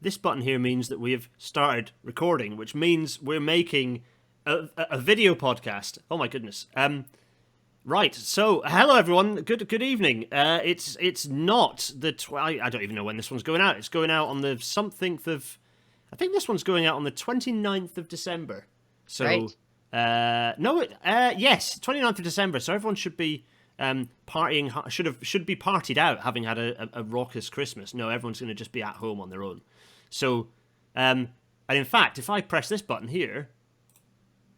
this button here means that we have started recording, which means we're making a video podcast. Oh my goodness. Right. So, hello everyone. Good evening. It's not the I don't even know when this one's going out. It's going out on the something of. I think this one's going out on the 29th of December. So, right. Yes, 29th of December. So everyone should be partying. Should be partied out, having had a raucous Christmas. No, everyone's going to just be at home on their own. So, and in fact, if I press this button here,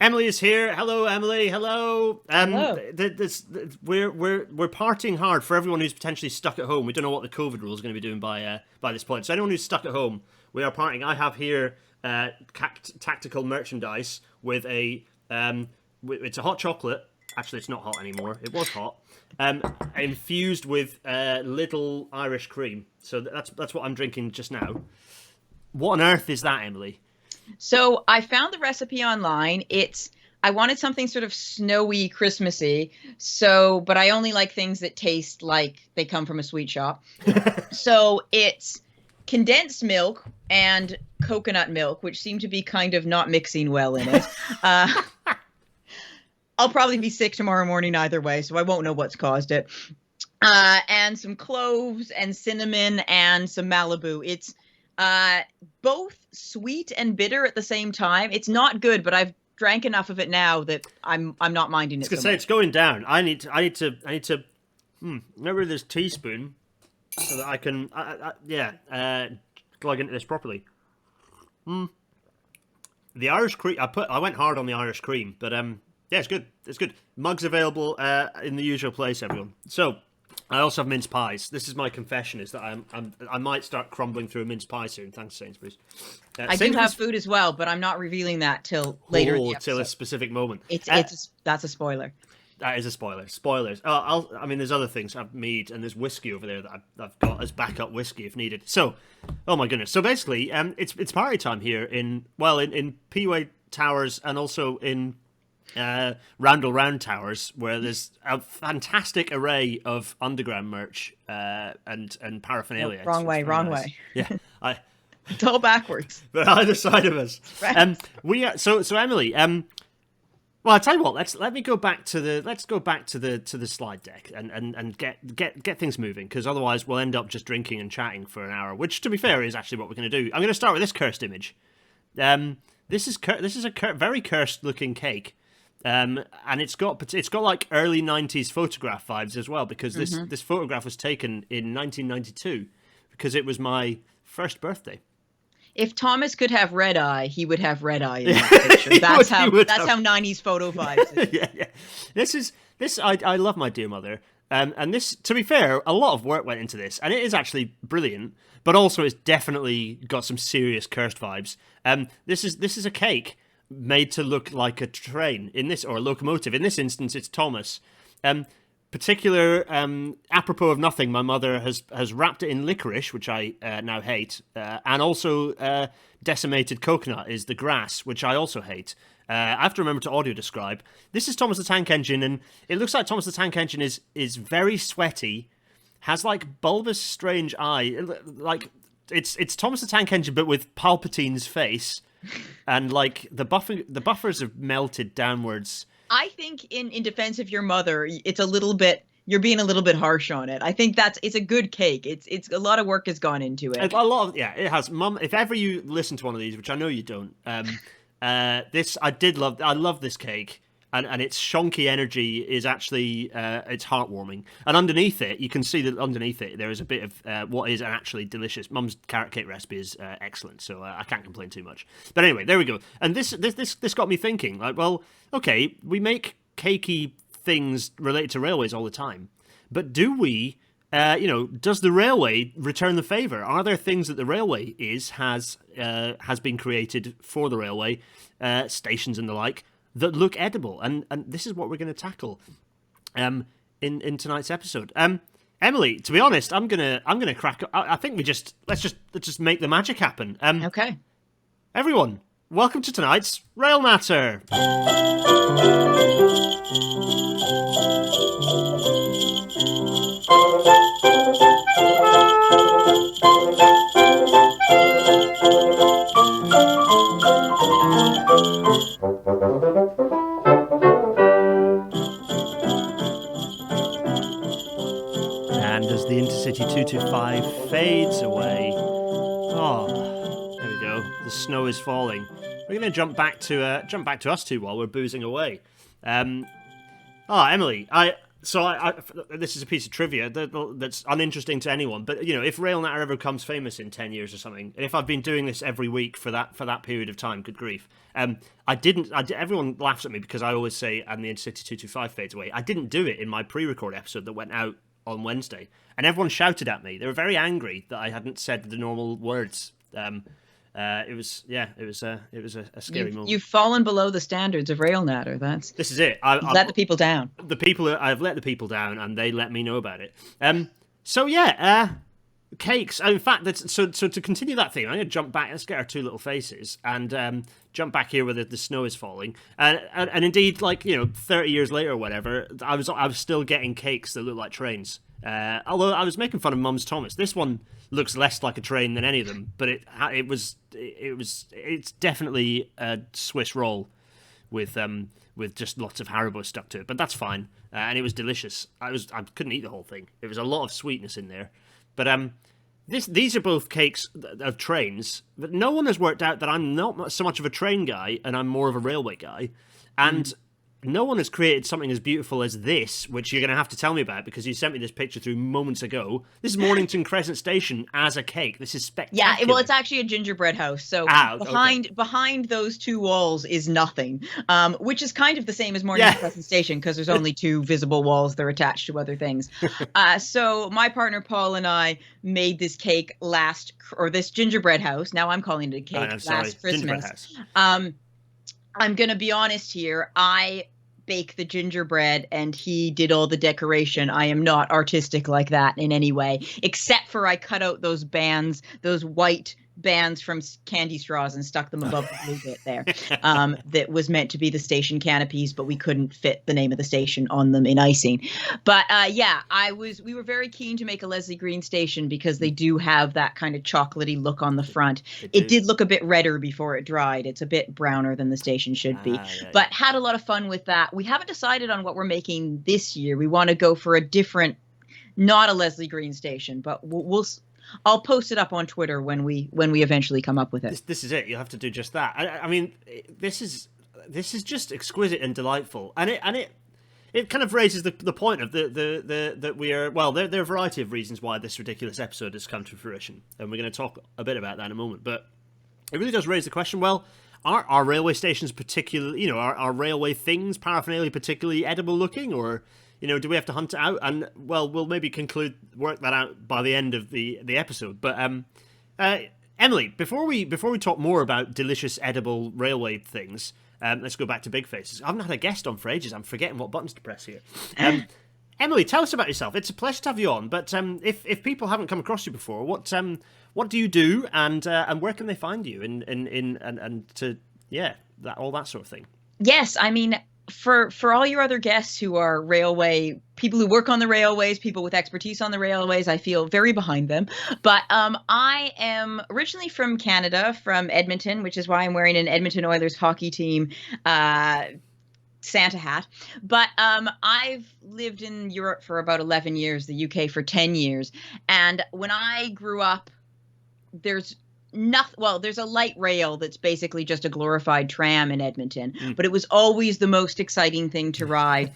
Emily is here. Hello, Emily. Hello. Hello. We're partying hard for everyone who's potentially stuck at home. We don't know what the COVID rule is going to be doing by this point. So anyone who's stuck at home, we are partying. I have here tactical merchandise with a it's a hot chocolate. Actually, it's not hot anymore. It was hot. Infused with little Irish cream. So that's what I'm drinking just now. What on earth is that, Emily? So I found the recipe online. I wanted something sort of snowy, Christmassy. But I only like things that taste like they come from a sweet shop. So it's condensed milk and coconut milk, which seem to be kind of not mixing well in it. I'll probably be sick tomorrow morning either way, so I won't know what's caused it. And some cloves and cinnamon and some Malibu. It's both sweet and bitter at the same time. It's not good, but I've drank enough of it now that I'm not minding it. I was gonna say it's going down. I need to remember this teaspoon so that I can glug into this properly. The Irish cream. I went hard on the Irish cream, but yeah, it's good. It's good. Mugs available in the usual place, everyone. So. I also have mince pies. This is my confession: is that I might start crumbling through a mince pie soon. Thanks, Sainsbury's. I do have food as well, but I'm not revealing that till later. Till a specific moment. That's a spoiler. That is a spoiler. Spoilers. I mean, there's other things. I have mead and there's whiskey over there that I've got as backup whiskey if needed. So, oh my goodness. So basically, it's party time here in Peway Towers and also in Randall Round Towers, where there's a fantastic array of underground merch and paraphernalia. No, wrong way. Nice. Yeah, it's all backwards. But either side of us. Right. So Emily. Well, I tell you what. Let's go back to the slide deck and get things moving, because otherwise we'll end up just drinking and chatting for an hour. Which, to be fair, is actually what we're going to do. I'm going to start with this cursed image. This is a very cursed looking cake. And it's got like early 90s photograph vibes as well, because this photograph was taken in 1992 because it was my first birthday. If Thomas could have red eye, he would have red eye in that picture. That's how 90s photo vibes is. Yeah. I love my dear mother. And this, to be fair, a lot of work went into this, and it is actually brilliant, but also it's definitely got some serious cursed vibes. This is a cake made to look like a train or a locomotive. In this instance, it's Thomas. Apropos of nothing, my mother has wrapped it in licorice, which I now hate, and also decimated coconut is the grass, which I also hate. I have to remember to audio describe. This is Thomas the Tank Engine, and it looks like Thomas the Tank Engine is very sweaty, has like bulbous, strange eye, like it's Thomas the Tank Engine, but with Palpatine's face. And like the buffers have melted downwards. I think in defense of your mother, it's a little bit, you're being a little bit harsh on it. I think it's a good cake. It's a lot of work has gone into it. It has. Mum, if ever you listen to one of these, which I know you don't, I love this cake. And its shonky energy is actually it's heartwarming. And underneath it, you can see that underneath it there is a bit of what is an actually delicious. Mum's carrot cake recipe is excellent, so I can't complain too much. But anyway, there we go. And this got me thinking. Like, well, okay, we make cakey things related to railways all the time, but do we? Does the railway return the favour? Are there things that the railway has been created for the railway stations and the like that look edible, and this is what we're going to tackle in tonight's episode. Emily, to be honest, I'm gonna crack. I think let's just make the magic happen. Okay. Everyone, welcome to tonight's Rail Natter. 6225 fades away. Oh, there we go. The snow is falling. We're going to jump back to us two while we're boozing away. Emily, this is a piece of trivia that's uninteresting to anyone, but if RailNatter ever becomes famous in 10 years or something, and if I've been doing this every week for that period of time, good grief. Everyone laughs at me because I always say, and the Intercity 225 fades away. I didn't do it in my pre-record episode that went out on Wednesday, and everyone shouted at me. They were very angry that I hadn't said the normal words. It was a scary moment. You've fallen below the standards of RailNatter. This is it. I've let the people down. I've let the people down, and they let me know about it. Cakes. In fact, so to continue that theme, I'm going to jump back. Let's get our two little faces and jump back here where the snow is falling. And indeed, 30 years later or whatever, I was still getting cakes that look like trains. Although I was making fun of Mum's Thomas. This one looks less like a train than any of them, but it's definitely a Swiss roll with just lots of Haribo stuck to it. But that's fine, and it was delicious. I couldn't eat the whole thing. There was a lot of sweetness in there, but these are both cakes of trains. But no one has worked out that I'm not so much of a train guy, and I'm more of a railway guy, and. No one has created something as beautiful as this, which you're going to have to tell me about because you sent me this picture through moments ago. This is Mornington Crescent Station as a cake. This is spectacular. Yeah, well, it's actually a gingerbread house. So behind those two walls is nothing, which is kind of the same as Mornington Crescent Station because there's only two visible walls that are attached to other things. So my partner Paul and I made this cake this gingerbread house. Now I'm calling it a cake. Last Christmas. I'm going to be honest here. I bake the gingerbread and he did all the decoration. I am not artistic like that in any way, except for I cut out those bands, those white bands from candy straws and stuck them above the blue bit there. That was meant to be the station canopies, but we couldn't fit the name of the station on them in icing. But we were very keen to make a Leslie Green station because they do have that kind of chocolatey look on the front. It did look a bit redder before it dried. It's a bit browner than the station should be, but had a lot of fun with that. We haven't decided on what we're making this year. We want to go for a different, not a Leslie Green station, but I'll post it up on Twitter when we eventually come up with it. This is it. You'll have to do just that. I mean, this is just exquisite and delightful, and it kind of raises the point of that we are there are a variety of reasons why this ridiculous episode has come to fruition, and we're going to talk a bit about that in a moment. But it really does raise the question: well, are railway stations particularly, are railway things, paraphernalia, particularly edible looking, or do we have to hunt it out? And, well, we'll maybe work that out by the end of the episode. But, Emily, before we talk more about delicious edible railway things, let's go back to Big Faces. I haven't had a guest on for ages. I'm forgetting what buttons to press here. Emily, tell us about yourself. It's a pleasure to have you on. But if people haven't come across you before, what do you do, and where can they find you, all that sort of thing? Yes, I mean, for all your other guests who are railway people who work on the railways, people with expertise on the railways, I feel very behind them. But I am originally from Canada, from Edmonton, which is why I'm wearing an Edmonton Oilers hockey team Santa hat. But I've lived in Europe for about 11 years, the UK for 10 years. And when I grew up, there's a light rail that's basically just a glorified tram in Edmonton, but it was always the most exciting thing to ride.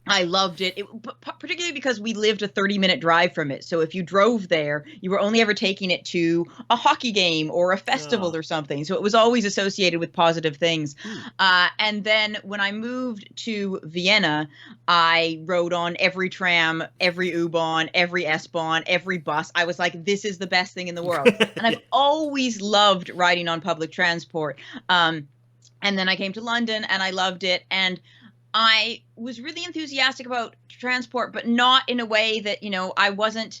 I loved it, particularly because we lived a 30-minute drive from it. So if you drove there, you were only ever taking it to a hockey game or a festival or something. So it was always associated with positive things. And then when I moved to Vienna, I rode on every tram, every U-Bahn, every S-Bahn, every bus. I was like, this is the best thing in the world. And I've always loved riding on public transport. And then I came to London and I loved it. And I was really enthusiastic about transport, but not in a way that, I wasn't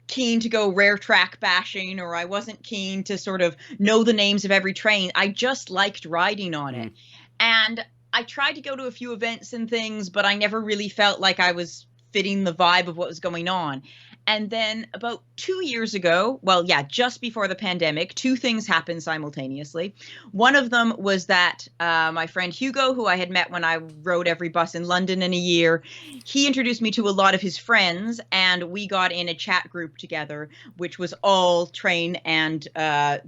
keen to go rare track bashing, or I wasn't keen to sort of know the names of every train. I just liked riding on it. And I tried to go to a few events and things, but I never really felt like I was fitting the vibe of what was going on. And then about 2 years ago, well, yeah, just before the pandemic, two things happened simultaneously. One of them was that my friend Hugo, who I had met when I rode every bus in London in a year, he introduced me to a lot of his friends, and we got in a chat group together, which was all train and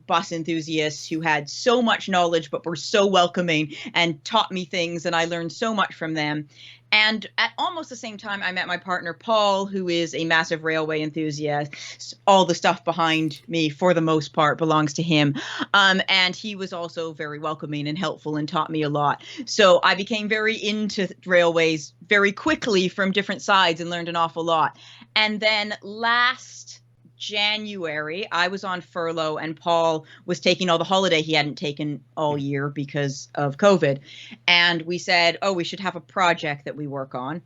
bus enthusiasts who had so much knowledge but were so welcoming and taught me things, and I learned so much from them. And at almost the same time, I met my partner, Paul, who is a massive railway enthusiast. All the stuff behind me, for the most part, belongs to him. And he was also very welcoming and helpful and taught me a lot. So I became very into railways very quickly from different sides and learned an awful lot. And then last January, I was on furlough and Paul was taking all the holiday he hadn't taken all year because of COVID. And we said, oh, we should have a project that we work on.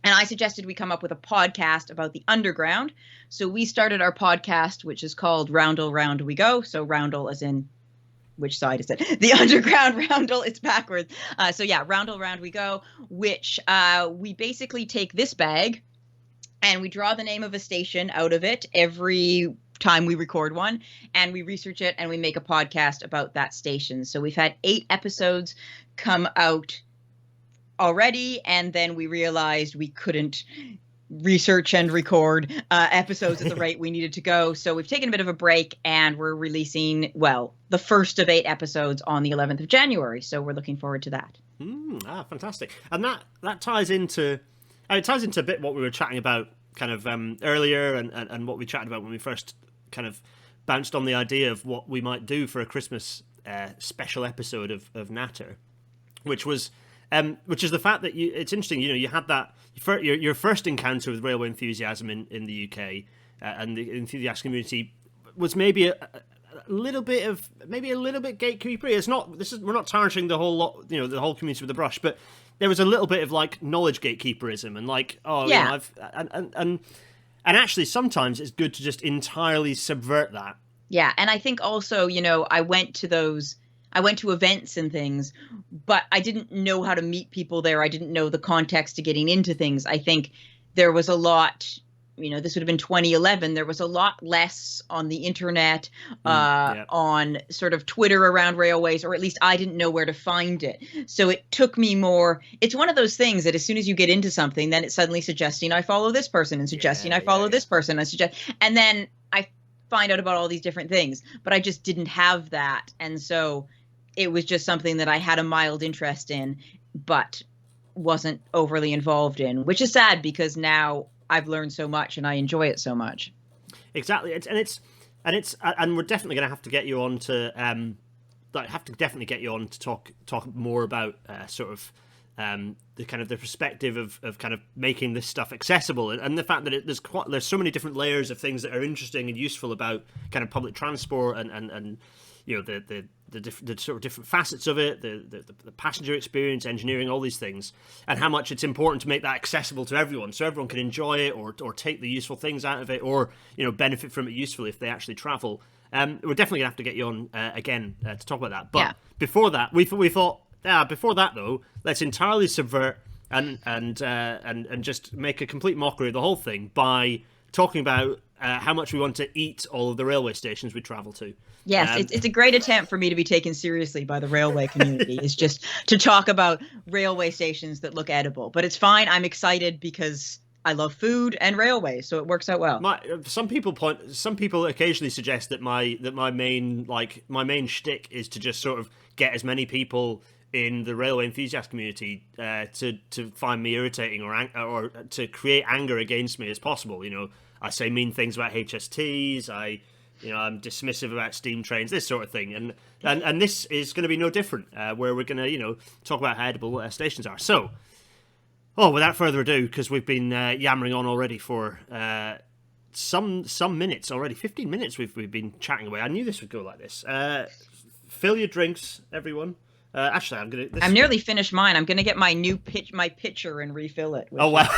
And I suggested we come up with a podcast about the underground. So we started our podcast, which is called Roundel Round We Go. So roundel as in, which side is it? The underground roundel, it's backwards. So yeah, Roundel Round We Go, which we basically take this bag and we draw the name of a station out of it every time we record one, and we research it and we make a podcast about that station. So we've had 8 episodes come out already, and then we realized we couldn't research and record episodes at the rate we needed to go. So we've taken a bit of a break, and we're releasing, well, the first of 8 episodes on the 11th of January. So we're looking forward to that. Fantastic. And that ties into... it ties into a bit what we were chatting about kind of earlier and what we chatted about when we first kind of bounced on the idea of what we might do for a Christmas special episode of Natter, which is the fact that it's interesting, you had that your first encounter with railway enthusiasm in the UK and the enthusiast community was maybe a little bit gatekeepery. We're not tarnishing the whole lot, the whole community with a brush, but there was a little bit of like knowledge gatekeeperism and like, and actually sometimes it's good to just entirely subvert that. Yeah. And I think also, I went to events and things, but I didn't know how to meet people there. I didn't know the context to getting into things. I think there was a lot, this would have been 2011. There was a lot less on the internet, on sort of Twitter around railways, or at least I didn't know where to find it. So it took me more. It's one of those things that as soon as you get into something, then it's suddenly suggesting I follow this person and suggesting I follow this person and then I find out about all these different things. But I just didn't have that. And so it was just something that I had a mild interest in, but wasn't overly involved in, which is sad because now I've learned so much and I enjoy it so much. Exactly, and we're definitely going to have to get you on to talk more about the kind of the perspective of kind of making this stuff accessible and the fact that there's so many different layers of things that are interesting and useful about kind of public transport and the sort of different facets of it, the passenger experience, engineering, all these things, and how much it's important to make that accessible to everyone, so everyone can enjoy it or take the useful things out of it, or benefit from it usefully if they actually travel. We're definitely gonna have to get you on again to talk about that. But before that, we thought, before that though, let's entirely subvert and just make a complete mockery of the whole thing by talking about how much we want to eat all of the railway stations we travel to. Yes, it's a great attempt for me to be taken seriously by the railway community. It's just to talk about railway stations that look edible. But it's fine. I'm excited because I love food and railways, so it works out well. Some people occasionally suggest that my main shtick is to just sort of get as many people in the railway enthusiast community to find me irritating or to create anger against me as possible. I say mean things about HSTs. I'm dismissive about steam trains, this sort of thing, and this is going to be no different. Where we're going to talk about how edible stations are. So, without further ado, because we've been yammering on already for some minutes already, 15 minutes we've been chatting away. I knew this would go like this. Fill your drinks, everyone. Actually, I'm nearly finished mine. I'm gonna get my pitcher and refill it. Oh wow!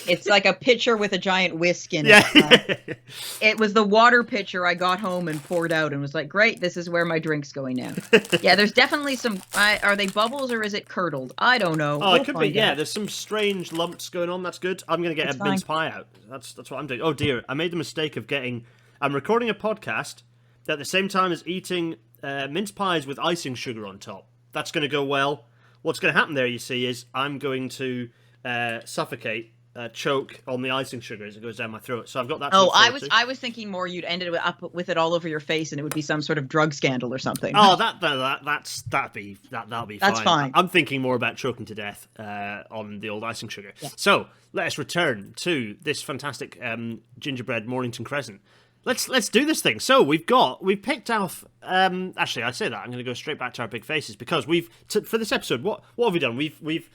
It's like a pitcher with a giant whisk in it. Yeah. It was the water pitcher I got home and poured out and was like, great, this is where my drink's going now. Yeah, there's definitely some, are they bubbles or is it curdled? I don't know. Oh, it could be, yeah. There's some strange lumps going on. That's good. I'm going to get a mince pie out. That's what I'm doing. Oh, dear. I made the mistake of I'm recording a podcast at the same time as eating mince pies with icing sugar on top. That's going to go well. What's going to happen there, you see, is I'm going to suffocate, choke on the icing sugar as it goes down my throat. So I've got that. Oh, I was thinking more you'd ended up with it all over your face, and it would be some sort of drug scandal or something. Oh, that'll be fine. That's fine. I'm thinking more about choking to death on the old icing sugar. Yeah. So let us return to this fantastic gingerbread Mornington Crescent. Let's do this thing. So we've picked off. Actually, I say that I'm going to go straight back to our big faces because for this episode. What have we done?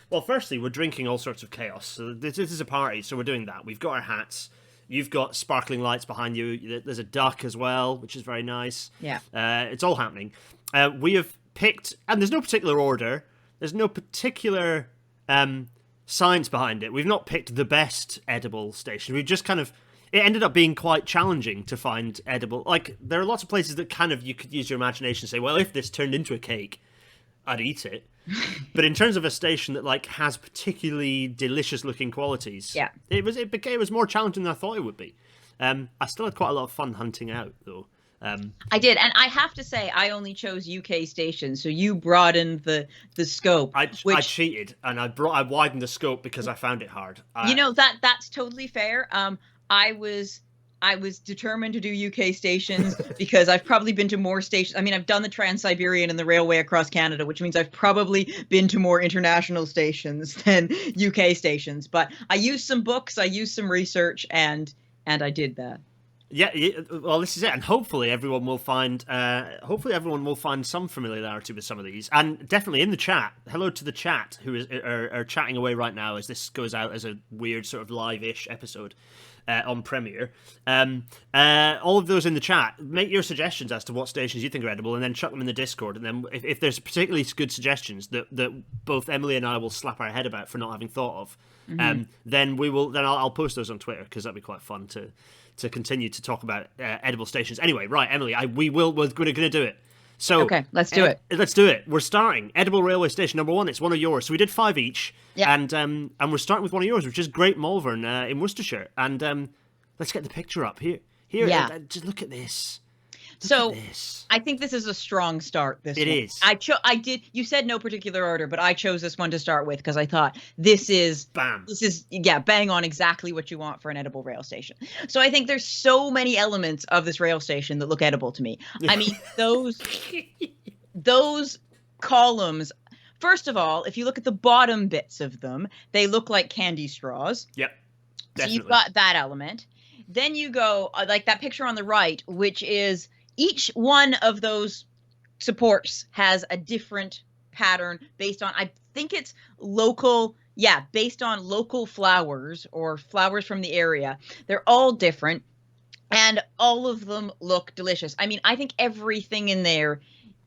Well, firstly, we're drinking all sorts of chaos. So this is a party, so we're doing that. We've got our hats. You've got sparkling lights behind you. There's a duck as well, which is very nice. Yeah. It's all happening. We have picked, and there's no particular order. There's no particular science behind it. We've not picked the best edible station. We've just kind of. It ended up being quite challenging to find edible. Like, there are lots of places that kind of, you could use your imagination and say, well, if this turned into a cake, I'd eat it. But in terms of a station that, like, has particularly delicious-looking qualities, yeah, it was more challenging than I thought it would be. I still had quite a lot of fun hunting out, though. I did, and I have to say, I only chose UK stations, so you broadened the scope. I cheated, and I widened the scope because I found it hard. That's totally fair. I was determined to do UK stations because I've probably been to more stations. I mean, I've done the Trans-Siberian and the railway across Canada, which means I've probably been to more international stations than UK stations. But I used some books, I used some research, and I did that. Yeah, well, this is it, and hopefully everyone will find some familiarity with some of these, and definitely in the chat. Hello to the chat who are chatting away right now as this goes out as a weird sort of live-ish episode. On Premiere. All of those in the chat, make your suggestions as to what stations you think are edible and then chuck them in the Discord. And then if there's particularly good suggestions that both Emily and I will slap our head about for not having thought of, then I'll post those on Twitter because that'd be quite fun to continue to talk about edible stations. Anyway, right, Emily, we're going to do it. So okay, let's do it. Let's do it. We're starting edible railway station number 1. It's one of yours. So we did 5 each, yeah. And we're starting with one of yours, which is Great Malvern in Worcestershire. And let's get the picture up here. Yeah. Just look at this. I think this is a strong start. It is. I did. You said no particular order, but I chose this one to start with because I thought this is bam. This is bang on exactly what you want for an edible rail station. So I think there's so many elements of this rail station that look edible to me. I mean, those columns. First of all, if you look at the bottom bits of them, they look like candy straws. Yep. Definitely. So you've got that element. Then you go like that picture on the right, which is. Each one of those supports has a different pattern based on, I think it's local, based on local flowers or flowers from the area. They're all different and all of them look delicious. I mean, I think everything in there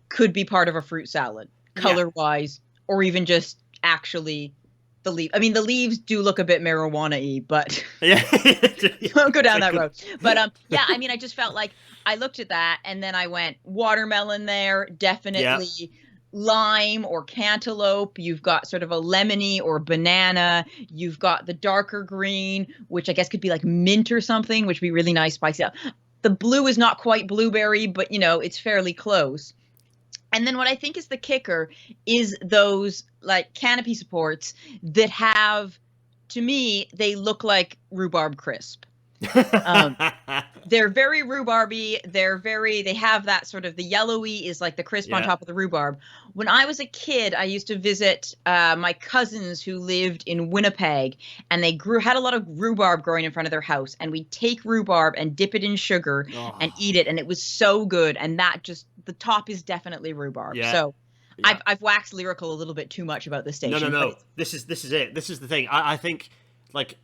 could be part of a fruit salad, color-wise, or even just actually the leaf. I mean, the leaves do look a bit marijuana-y, but don't go down that road. But I mean, I just felt like I looked at that and then I went watermelon there, definitely lime or cantaloupe. You've got sort of a lemony or banana. You've got the darker green, which I guess could be like mint or something, which would be really nice spicy up. The blue is not quite blueberry, but it's fairly close. And then what I think is the kicker is those like canopy supports that have, to me, they look like rhubarb crisp. They're very rhubarby. They have that sort of the yellowy is like the crisp on top of the rhubarb. When I was a kid, I used to visit my cousins who lived in Winnipeg, and they had a lot of rhubarb growing in front of their house. And we'd take rhubarb and dip it in sugar and eat it, and it was so good. And that just the top is definitely rhubarb. Yeah. So. Yeah. I've waxed lyrical a little bit too much about this station. No. This is it. This is the thing. I think like.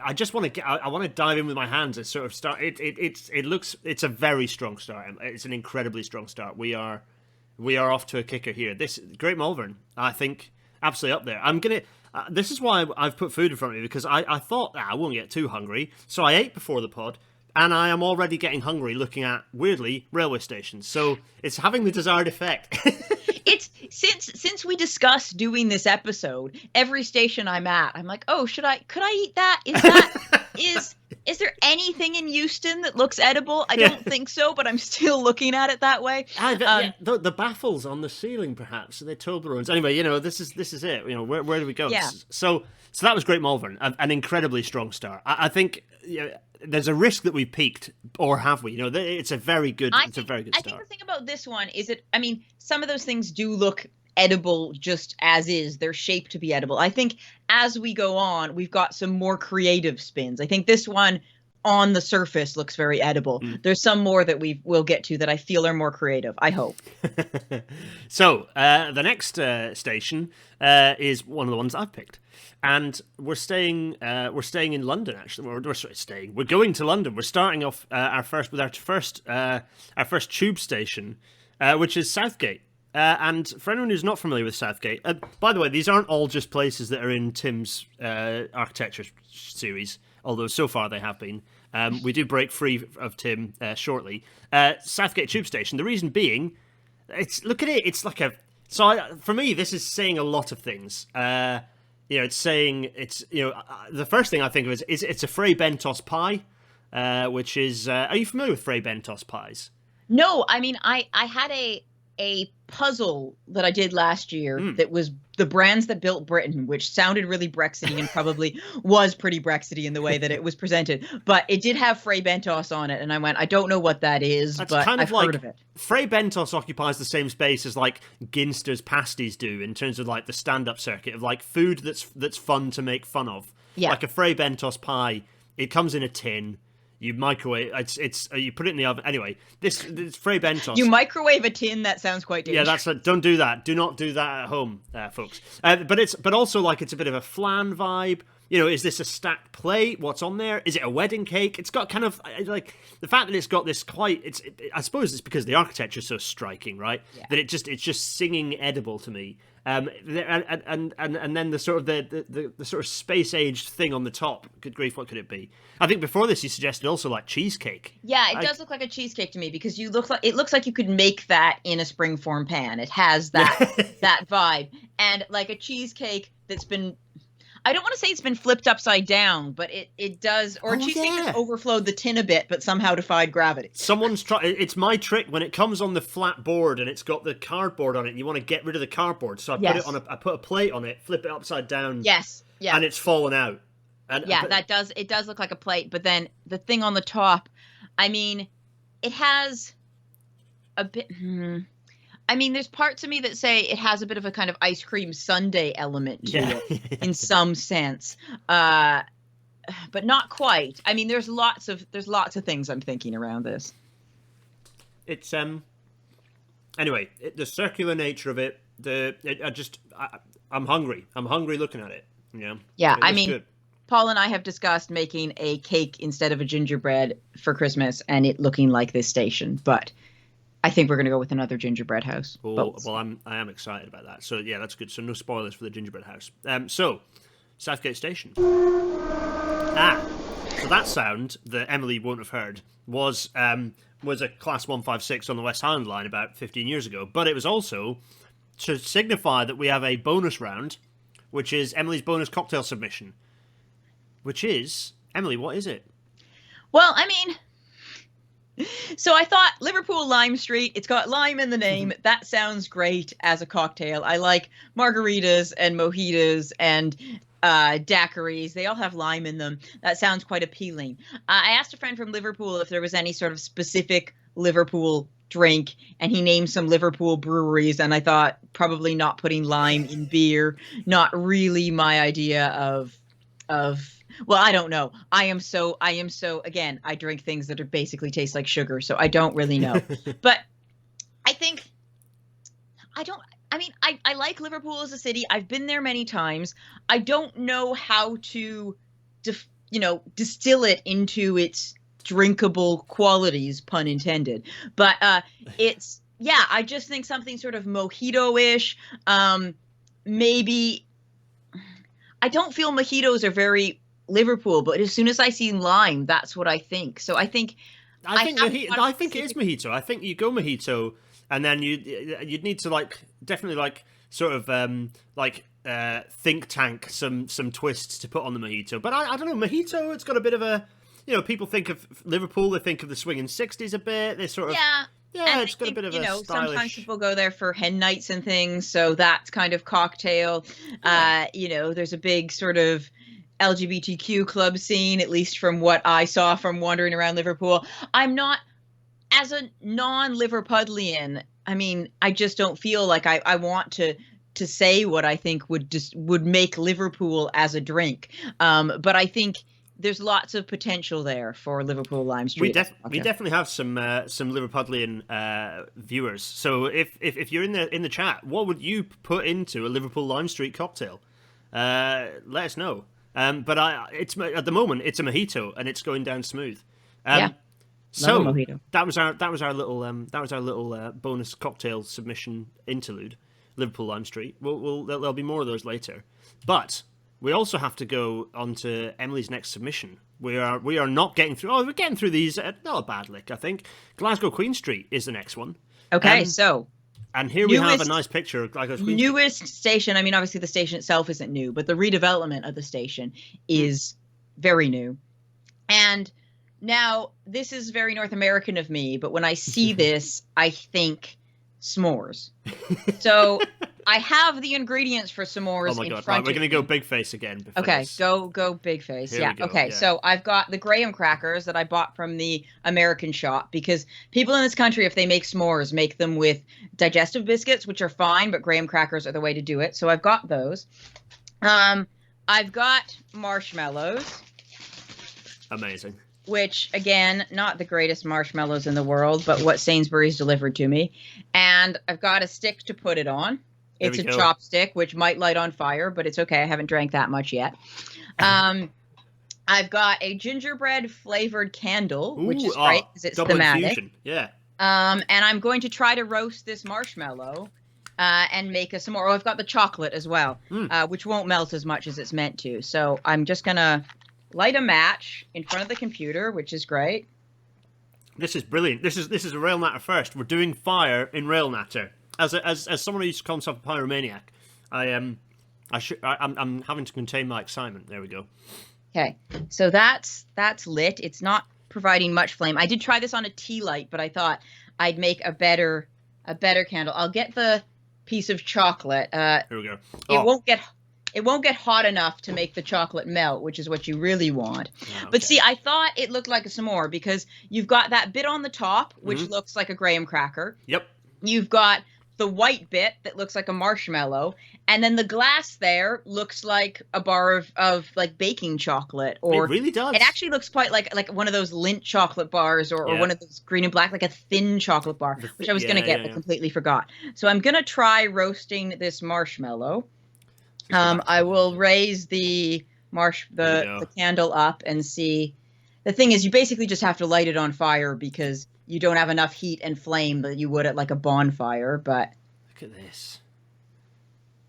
I just want to I want to dive in with my hands and sort of start. It's a very strong start. It's an incredibly strong start. We are off to a kicker here. This Great Malvern, I think, absolutely up there. I'm gonna. This is why I've put food in front of me, because I thought I won't get too hungry, so I ate before the pod, and I am already getting hungry looking at, weirdly, railway stations. So it's having the desired effect. It's since we discussed doing this episode, every station I'm at, I'm like, oh, could I eat that? Is there anything in Euston that looks edible? I don't think so, but I'm still looking at it that way. The baffles on the ceiling, perhaps, the Toblerones. Anyway, this is it. Where do we go? Yeah. So that was Great Malvern, an incredibly strong start. I think there's a risk that we peaked, or have we? It's a very good. It's a very good start. I think the thing about this one is some of those things do look edible just as is. They're shaped to be edible. I think as we go on, we've got some more creative spins. I think this one on the surface looks very edible. There's some more that we'll get to that I feel are more creative, I hope. So the next station is one of the ones I've picked, and we're staying in London. Actually, we're going to London. We're starting off our first tube station, which is Southgate. And for anyone who's not familiar with Southgate, by the way, these aren't all just places that are in Tim's architecture series, although so far they have been. We do break free of Tim shortly. Southgate Tube Station, the reason being, look at it, it's like for me, this is saying a lot of things. It's saying, the first thing I think of is it's a Fray Bentos pie, which is, are you familiar with Fray Bentos pies? No, I had a puzzle that I did last year that was the brands that built Britain, which sounded really Brexity and probably was pretty Brexity in the way that it was presented. But it did have Fray Bentos on it, and I went, I don't know what that is, but I've heard of it. Fray Bentos occupies the same space as like Ginster's pasties do in terms of like the stand-up circuit of like food that's fun to make fun of. Yeah. Like a Fray Bentos pie, it comes in a tin. You microwave. You put it in the oven. Anyway, this Fray Bentos. You microwave a tin. That sounds quite dangerous. Yeah, don't do that. Do not do that at home, folks. But also like it's a bit of a flan vibe. Is this a stacked plate? What's on there? Is it a wedding cake? It's got kind of like the fact that it's got this quite. I suppose it's because the architecture is so striking, right? Yeah. That it's just singing edible to me. And then the sort of the sort of space aged thing on the top. Good grief, what could it be? I think before this you suggested also like cheesecake. Yeah, it does look like a cheesecake to me because it looks like you could make that in a springform pan. It has that that vibe, and like a cheesecake that's been. I don't want to say it's been flipped upside down, but it does. Or a cheesecake that's overflowed the tin a bit, but somehow defied gravity. Someone's It's my trick when it comes on the flat board and it's got the cardboard on it. And you want to get rid of the cardboard, so I put a plate on it, flip it upside down. Yes. Yeah. And it's fallen out. It does look like a plate, but then the thing on the top, it has a bit. There's parts of me that say it has a bit of a kind of ice cream sundae element to it in some sense, but not quite. There's lots of things I'm thinking around this. It's anyway, the circular nature of it. I'm hungry. I'm hungry looking at it. Yeah. Yeah. Good. Paul and I have discussed making a cake instead of a gingerbread for Christmas, and it looking like this station, but. I think we're going to go with another gingerbread house. Oh, well, I am excited about that. So, yeah, that's good. So, no spoilers for the gingerbread house. So, Southgate Station. So that sound that Emily won't have heard was a Class 156 on the West Highland line about 15 years ago. But it was also to signify that we have a bonus round, which is Emily's bonus cocktail submission. Which is, Emily, what is it? Well, so I thought Liverpool Lime Street, it's got lime in the name. That sounds great as a cocktail. I like margaritas and mojitos and daiquiris. They all have lime in them. That sounds quite appealing. I asked a friend from Liverpool if there was any sort of specific Liverpool drink, and he named some Liverpool breweries, and I thought probably not putting lime in beer, not really my idea of well, I don't know. I am so, again, I drink things that are basically taste like sugar, so I don't really know. But I think, I like Liverpool as a city. I've been there many times. I don't know how to, distill it into its drinkable qualities, pun intended. But I just think something sort of mojito-ish, maybe I don't feel mojitos are very Liverpool, but as soon as I see lime, that's what I think. So I think I think it is mojito. I think you go mojito, and then you'd need to like definitely like sort of think tank some twists to put on the mojito. But I don't know, mojito. It's got a bit of a, you know, people think of Liverpool, they think of the swinging '60s a bit. They sort of and it's got a bit of a stylish. Sometimes people go there for hen nights and things, so that's kind of cocktail. You know, there's a big sort of LGBTQ club scene, at least from what I saw from wandering around Liverpool. I'm not, as a non-Liverpudlian, I mean, I just don't feel like I want to say what I think would make Liverpool as a drink. But I think there's lots of potential there for Liverpool Lime Street. We definitely have some Liverpudlian viewers. So if you're in the chat, what would you put into a Liverpool Lime Street cocktail? Let us know. But it's at the moment it's a mojito and it's going down smooth. So that was our little bonus cocktail submission interlude. Liverpool Lime Street. There'll be more of those later, but we also have to go on to Emily's next submission. We are not getting through. Oh, we're getting through these. Not a bad lick, I think. Glasgow Queen Street is the next one. Okay, and here we have a nice picture of Glasgow Queen Street. Newest station. I mean, obviously the station itself isn't new, but the redevelopment of the station is very new. And now this is very North American of me, but when I see this, I think s'mores. So I have the ingredients for s'mores in front of me. We're going to go big face again. Okay, go big face. Okay, so I've got the graham crackers that I bought from the American shop, because people in this country, if they make s'mores, make them with digestive biscuits, which are fine, but graham crackers are the way to do it. So I've got those. I've got marshmallows. Amazing. Which, again, not the greatest marshmallows in the world, but what Sainsbury's delivered to me. And I've got a stick to put it on. It's a chopstick, which might light on fire, but it's okay. I haven't drank that much yet. I've got a gingerbread flavored candle, which is great because it's thematic. Infusion. Yeah. And I'm going to try to roast this marshmallow and make some more. Oh, I've got the chocolate as well, which won't melt as much as it's meant to. So I'm just going to light a match in front of the computer, which is great. This is brilliant. This is a rail natter first. We're doing fire in rail natter. As someone who used to call himself a pyromaniac, I'm having to contain my excitement. There we go. Okay, so that's lit. It's not providing much flame. I did try this on a tea light, but I thought I'd make a better candle. I'll get the piece of chocolate. Here we go. It won't get hot enough to make the chocolate melt, which is what you really want. Okay. But see, I thought it looked like a s'more because you've got that bit on the top, which looks like a graham cracker. Yep. You've got the white bit that looks like a marshmallow, and then the glass there looks like a bar of like baking chocolate. Or it really does. It actually looks quite like one of those Lindt chocolate bars or one of those green and black, like a thin chocolate bar, which I was going to get but completely forgot. So I'm going to try roasting this marshmallow. I will raise the candle up and see. The thing is, you basically just have to light it on fire because you don't have enough heat and flame that you would at like a bonfire. But look at this.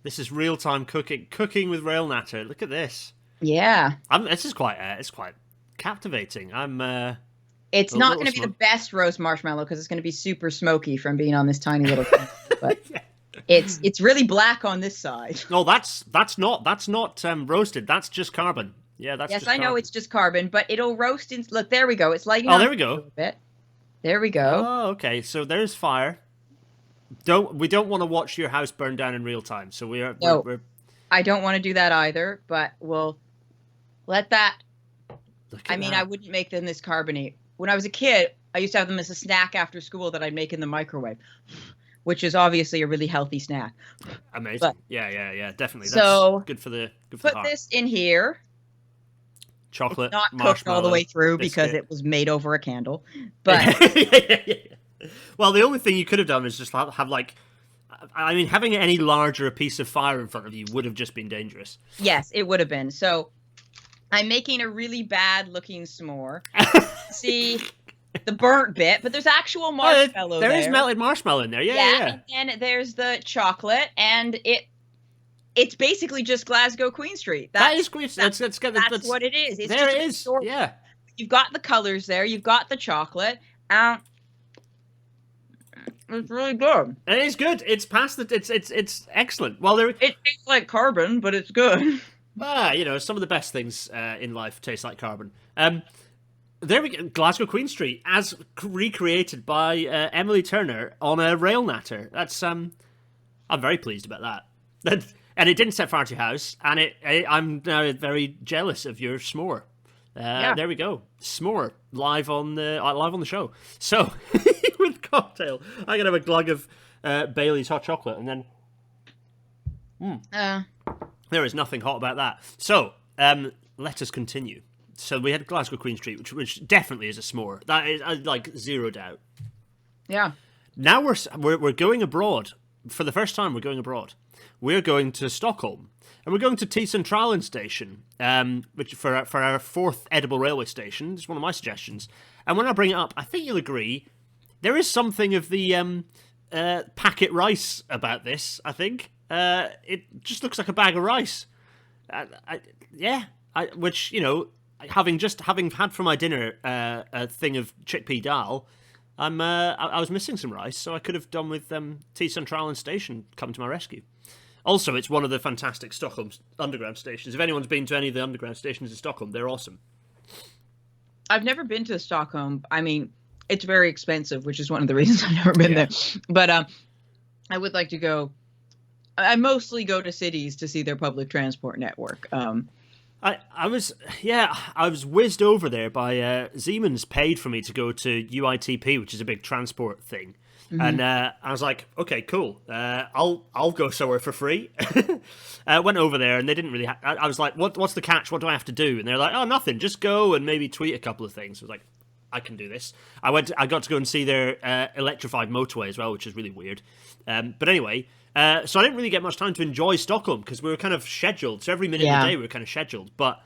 This is real time cooking with rail natter. Look at this. Yeah, this is quite captivating. It's not going to be the best roast marshmallow because it's going to be super smoky from being on this tiny little thing. But it's really black on this side. No, that's not roasted. That's just carbon. Yeah, that's. Yes, I know it's just carbon, but it'll roast. Look, there we go. It's lighting. Oh, there we go. A bit. There we go. Oh, okay. So there's fire. We don't want to watch your house burn down in real time. So we're I don't want to do that either. But we'll let that. I wouldn't make them this carbonate. When I was a kid, I used to have them as a snack after school that I'd make in the microwave, which is obviously a really healthy snack. Amazing. But, yeah, definitely. That's so good for the put this in here. Chocolate, it's not cooked all the way through because it was made over a candle. But well, the only thing you could have done is just have like, I mean, having any larger a piece of fire in front of you would have just been dangerous. Yes, it would have been. So I'm making a really bad looking s'more. See the burnt bit, but there's actual marshmallow there. There is melted marshmallow in there. Yeah. And then there's the chocolate, and it's basically just Glasgow Queen Street. That is Queen Street. That's what it is. It's there just it is. Yeah. You've got the colors there. You've got the chocolate. It's really good. It is good. It's past the. It's excellent. Well, it tastes like carbon, but it's good. Some of the best things in life taste like carbon. There we go. Glasgow Queen Street, as recreated by Emily Turner on a rail natter. That's I'm very pleased about that. And it didn't set fire to your house, and I'm now very jealous of your s'more. There we go. S'more live on the show. So with cocktail, I'm gonna have a glug of Bailey's hot chocolate, and then there is nothing hot about that. So let us continue. So we had Glasgow Queen Street, which definitely is a s'more. That is like zero doubt. Yeah. Now we're going abroad for the first time. We're going abroad. We're going to Stockholm, and we're going to T Centralen station, which for our fourth edible railway station. It's one of my suggestions. And when I bring it up, I think you'll agree there is something of the packet rice about this. I think it just looks like a bag of rice. Which having had for my dinner a thing of chickpea dal, I was missing some rice, so I could have done with T Centralen station come to my rescue. Also, it's one of the fantastic Stockholm underground stations. If anyone's been to any of the underground stations in Stockholm, they're awesome. I've never been to Stockholm. I mean, it's very expensive, which is one of the reasons I've never been there. But I would like to go. I mostly go to cities to see their public transport network. I was whizzed over there by Siemens paid for me to go to UITP, which is a big transport thing. Mm-hmm. And I was like, okay, cool. I'll go somewhere for free. Went over there, and they didn't really. I was like, what's the catch? What do I have to do? And they're like, oh, nothing. Just go and maybe tweet a couple of things. I was like, I can do this. I got to go and see their electrified motorway as well, which is really weird. But anyway, so I didn't really get much time to enjoy Stockholm because we were kind of scheduled. So every minute of the day we were kind of scheduled. But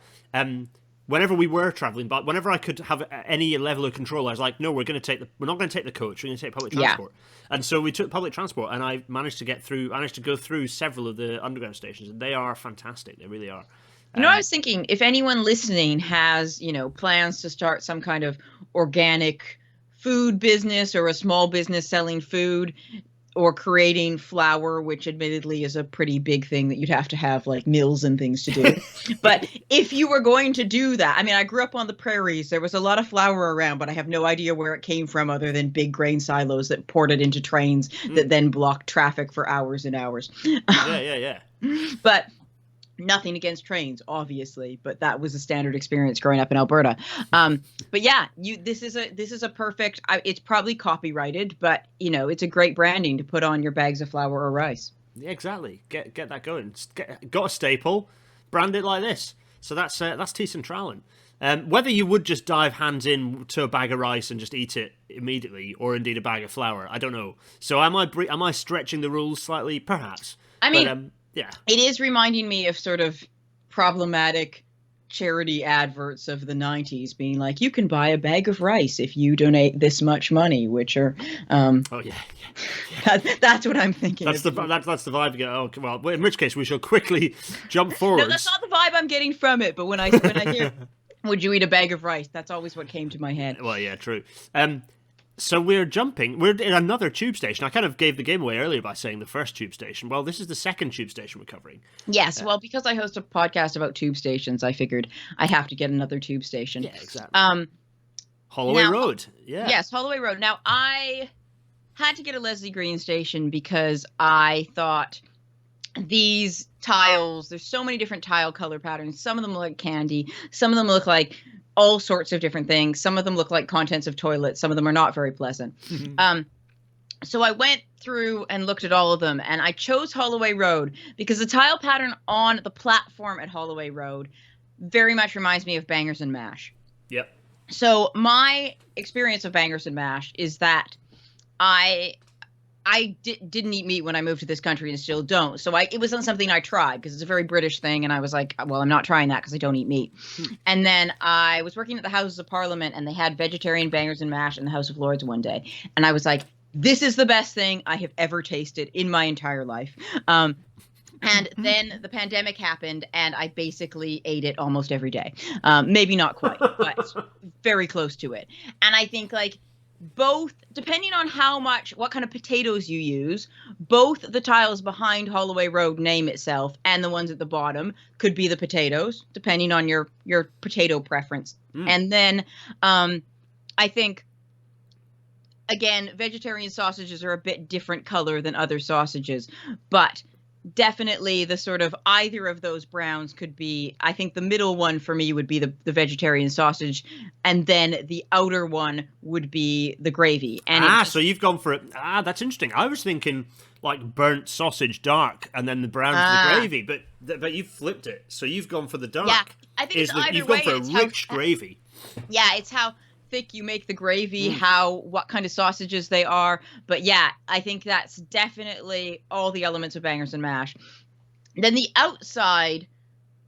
whenever we were traveling, but whenever I could have any level of control, I was like, no, we're not going to take the coach. We're going to take public transport. And so we took public transport, and I managed to go through several of the underground stations, and they are fantastic. They really are. I was thinking if anyone listening has, plans to start some kind of organic food business or a small business selling food or creating flour, which admittedly is a pretty big thing that you'd have to have like mills and things to do. But if you were going to do that, I mean, I grew up on the prairies. There was a lot of flour around, but I have no idea where it came from other than big grain silos that poured it into trains that then blocked traffic for hours and hours. Yeah. But nothing against trains, obviously, but that was a standard experience growing up in Alberta. But yeah, this is a perfect. It's probably copyrighted, but it's a great branding to put on your bags of flour or rice. Yeah, exactly. Get that going. Got a staple, brand it like this. So that's T Centralen. Whether you would just dive hands in to a bag of rice and just eat it immediately, or indeed a bag of flour, I don't know. So am I stretching the rules slightly? Perhaps. I mean. Yeah. It is reminding me of sort of problematic charity adverts of the 90s being like, you can buy a bag of rice if you donate this much money, which are that's what I'm thinking. That's the vibe you get. Oh, well, in which case we shall quickly jump forward. No, that's not the vibe I'm getting from it, but when I hear would you eat a bag of rice, that's always what came to my head. Well, yeah, true. So we're in another tube station. I kind of gave the game away earlier by saying the first tube station. Well, this is the second tube station we're covering. Yes, well, because I host a podcast about tube stations, I figured I have to get another tube station. Yeah, exactly. Holloway Road. Yeah. Yes, Holloway Road. Now, I had to get a Leslie Green station because I thought these tiles, there's so many different tile color patterns. Some of them look like candy. Some of them look like all sorts of different things. Some of them look like contents of toilets. Some of them are not very pleasant. Mm-hmm. So I went through and looked at all of them, and I chose Holloway Road because the tile pattern on the platform at Holloway Road very much reminds me of Bangers and Mash. Yep. So my experience of Bangers and Mash is that I didn't eat meat when I moved to this country and still don't. So it wasn't something I tried because it's a very British thing. And I was like, well, I'm not trying that because I don't eat meat. And then I was working at the Houses of Parliament and they had vegetarian Bangers and Mash in the House of Lords one day. And I was like, this is the best thing I have ever tasted in my entire life. And then the pandemic happened, and I basically ate it almost every day. Maybe not quite, but very close to it. And I think like both, depending on what kind of potatoes you use, both the tiles behind Holloway Road name itself and the ones at the bottom could be the potatoes, depending on your potato preference. And then I think, again, vegetarian sausages are a bit different color than other sausages, but definitely the sort of either of those browns could be. I think the middle one for me would be the vegetarian sausage, and then the outer one would be the gravy. And so you've gone for it. That's interesting. I was thinking like burnt sausage dark and then the brown for the gravy, but you've flipped it. So you've gone for the dark. Yeah, I think it's either you've way. Gone for a rich gravy. Yeah, it's how thick you make the gravy, what kind of sausages they are. But yeah, I think that's definitely all the elements of bangers and mash. Then the outside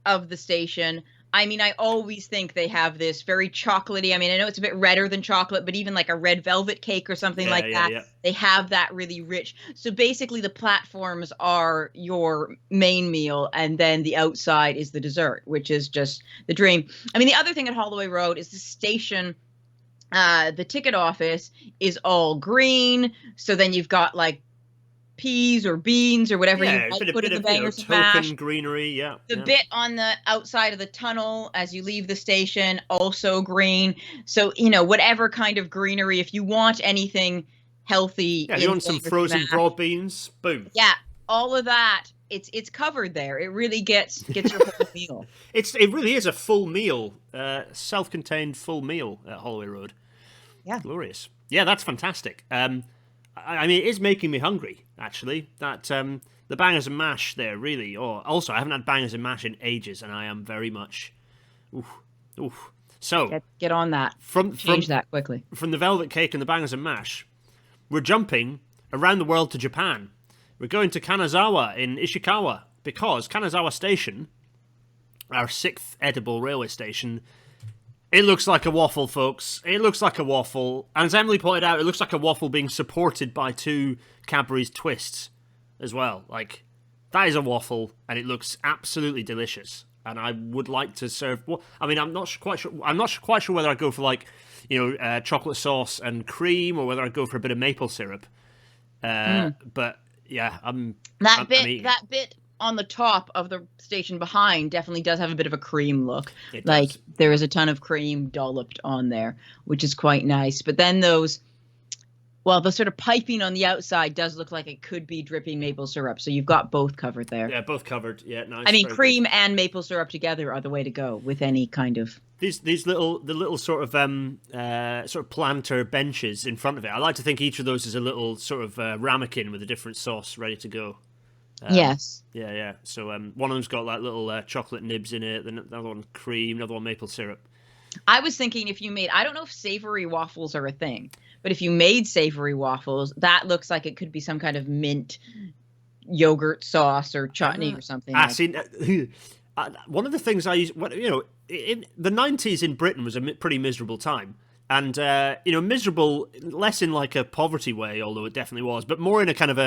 of the station, I mean, I always think they have this very chocolatey. I mean, I know it's a bit redder than chocolate, but even like a red velvet cake or something like that, they have that really rich. So basically the platforms are your main meal, and then the outside is the dessert, which is just the dream. I mean, the other thing at Holloway Road is the station. The ticket office is all green, so then you've got like peas or beans or whatever you might put in the bangers and mash. Greenery, The bit on the outside of the tunnel as you leave the station, also green. So, whatever kind of greenery, if you want anything healthy. Yeah, you want some frozen broad beans, boom. Yeah, all of that. It's covered there. It really gets your whole meal. It really is a full meal, self-contained full meal at Holloway Road. Yeah, glorious. Yeah, that's fantastic. I mean, it is making me hungry. Actually, that the bangers and mash there really. Also, I haven't had bangers and mash in ages, and I am very much. Oof. So get on that. Change that quickly. From the velvet cake and the bangers and mash, we're jumping around the world to Japan. We're going to Kanazawa in Ishikawa, because Kanazawa Station, our 6th edible railway station, it looks like a waffle, folks. It looks like a waffle. And as Emily pointed out, it looks like a waffle being supported by 2 Cadbury's twists as well. Like, that is a waffle, and it looks absolutely delicious. And I would like to serve. Well, I mean, I'm not quite sure whether I go for like, chocolate sauce and cream, or whether I go for a bit of maple syrup. But yeah, that bit on the top of the station behind definitely does have a bit of a cream look. Like there is a ton of cream dolloped on there, which is quite nice. But then the sort of piping on the outside does look like it could be dripping maple syrup. So you've got both covered there. Yeah, both covered. Yeah, nice. I mean, cream and maple syrup together are the way to go with any kind of. These little sort of planter benches in front of it. I like to think each of those is a little sort of ramekin with a different sauce ready to go. Yes. Yeah. So one of them's got like little chocolate nibs in it. The other one cream. Another one maple syrup. I was thinking I don't know if savory waffles are a thing, but if you made savory waffles, that looks like it could be some kind of mint yogurt sauce or chutney or something. One of the things I used, in the 90s in Britain was a pretty miserable time. And, miserable, less in like a poverty way, although it definitely was, but more in a kind of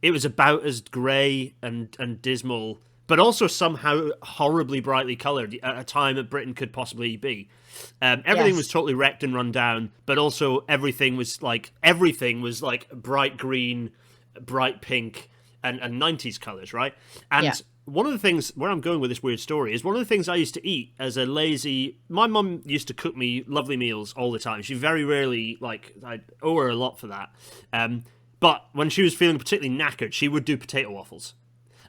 it was about as grey and dismal, but also somehow horribly brightly coloured at a time that Britain could possibly be. Everything was totally wrecked and run down, but also everything was like bright green, bright pink, and 90s colours, right? And one of the things, where I'm going with this weird story, is one of the things I used to eat as a lazy... My mum used to cook me lovely meals all the time. She very rarely, I owe her a lot for that. But when she was feeling particularly knackered, she would do potato waffles.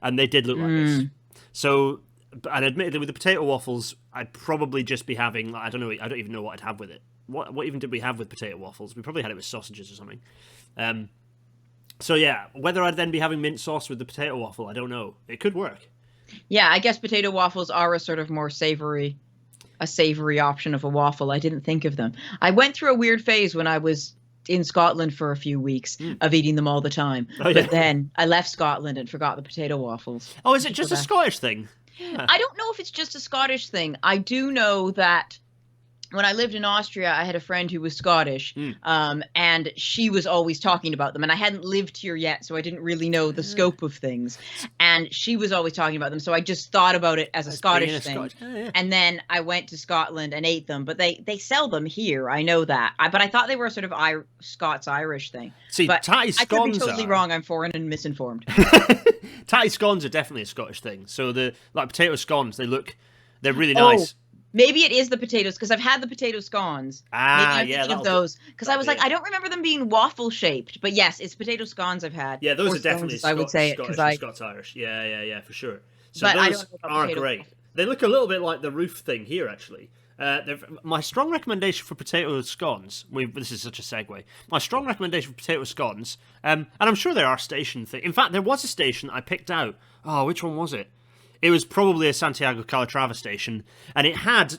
And they did look like this. So, and admittedly, with the potato waffles, I'd probably just be having, I don't even know what I'd have with it. What even did we have with potato waffles? We probably had it with sausages or something. So yeah, whether I'd then be having mint sauce with the potato waffle, I don't know. It could work. Yeah, I guess potato waffles are a sort of more savory option of a waffle. I didn't think of them. I went through a weird phase when I was in Scotland for a few weeks of eating them all the time. But then I left Scotland and forgot the potato waffles. Oh, is it just a Scottish thing? Yeah. I don't know if it's just a Scottish thing. I do know that when I lived in Austria, I had a friend who was Scottish, and she was always talking about them. And I hadn't lived here yet, so I didn't really know the scope of things. And she was always talking about them, so I just thought about it as a Scottish thing. And then I went to Scotland and ate them, but they sell them here. I know that, but I thought they were a sort of Scots-Irish thing. See, but tatty I could be scones totally wrong. I'm foreign and misinformed. Tatty scones are definitely a Scottish thing. So like potato scones, they're really nice. Maybe it is the potatoes, because I've had the potato scones. Maybe I'm thinking of those, because I was like, I don't remember them being waffle shaped, but yes, it's potato scones I've had. Yeah, those are definitely I would say Scots-Irish. Yeah, for sure. So but those are great. They look a little bit like the roof thing here, actually. My strong recommendation for potato scones. This is such a segue. My strong recommendation for potato scones, and I'm sure there are station things. In fact, there was a station I picked out. Oh, which one was it? It was probably a Santiago Calatrava station, and it had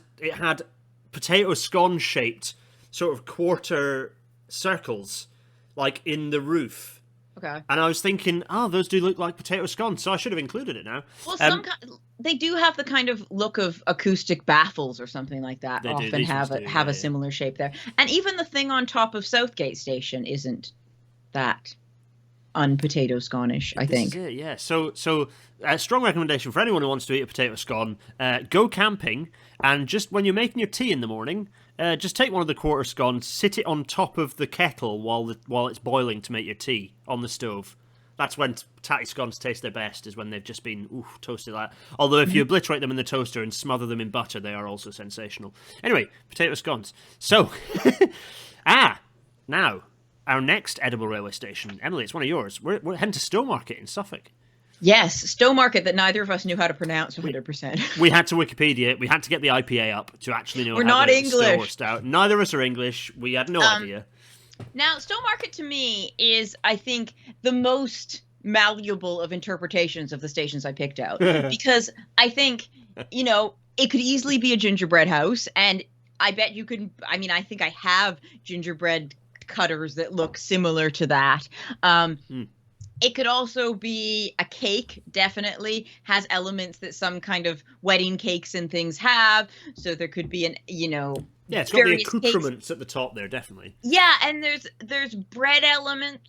potato scone shaped sort of quarter circles, like in the roof. Okay. And I was thinking, those do look like potato scones, so I should have included it now. Well, they do have the kind of look of acoustic baffles or something like that. They often have a similar shape there, and even the thing on top of Southgate Station isn't that unpotato scone-ish, I think. This is it, yeah. So strong recommendation for anyone who wants to eat a potato scone: go camping, and just when you're making your tea in the morning, just take one of the quarter scones, sit it on top of the kettle while it's boiling to make your tea on the stove. That's when tatty scones taste their best, is when they've just been toasted like that. Although if you obliterate them in the toaster and smother them in butter, they are also sensational. Anyway, potato scones. So, now, our next edible railway station. Emily, it's one of yours. We're heading to Stowmarket in Suffolk. Yes, Stowmarket, that neither of us knew how to pronounce 100%. We had to Wikipedia. We had to get the IPA up to actually know. We're not English. Or stout. Neither of us are English. We had no idea. Now, Stowmarket to me is, I think, the most malleable of interpretations of the stations I picked out. Because I think, it could easily be a gingerbread house. And I bet you could, I think I have gingerbread cutters that look similar to that. It could also be a cake, definitely has elements that some kind of wedding cakes and things have. So there could be it's got the accoutrements cakes at the top there, definitely. Yeah, and there's bread element.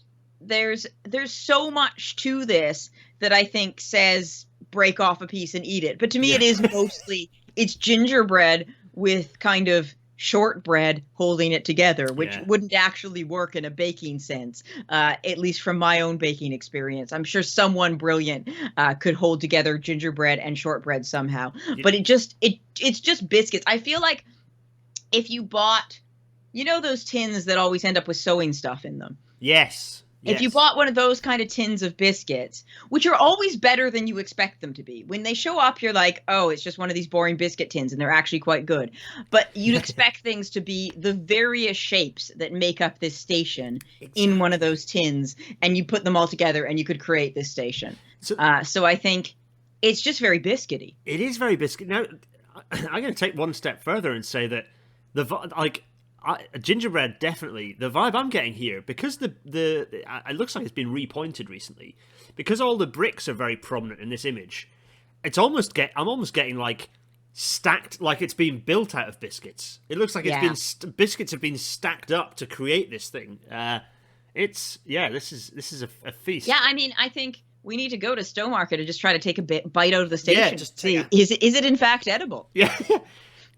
There's so much to this that I think says break off a piece and eat it. But to me, it is mostly it's gingerbread with kind of shortbread holding it together, which wouldn't actually work in a baking sense, at least from my own baking experience. I'm sure someone brilliant could hold together gingerbread and shortbread somehow, but it's just biscuits. I feel like if you bought, those tins that always end up with sewing stuff in them. Yes. If you bought one of those kind of tins of biscuits, which are always better than you expect them to be. When they show up, you're like, oh, it's just one of these boring biscuit tins, and they're actually quite good. But you'd expect things to be the various shapes that make up this station in one of those tins, and you put them all together, and you could create this station. So I think it's just very biscuity. It is very biscuit. Now, I'm going to take one step further and say that gingerbread, definitely the vibe I'm getting here, because it looks like it's been repointed recently, because all the bricks are very prominent in this image. I'm almost getting like stacked, like it's been built out of biscuits. It looks like it's been biscuits have been stacked up to create this thing. This is a feast. Yeah, I think we need to go to Stowmarket and just try to take a bite out of the station. Yeah, just see is it in fact edible? Yeah.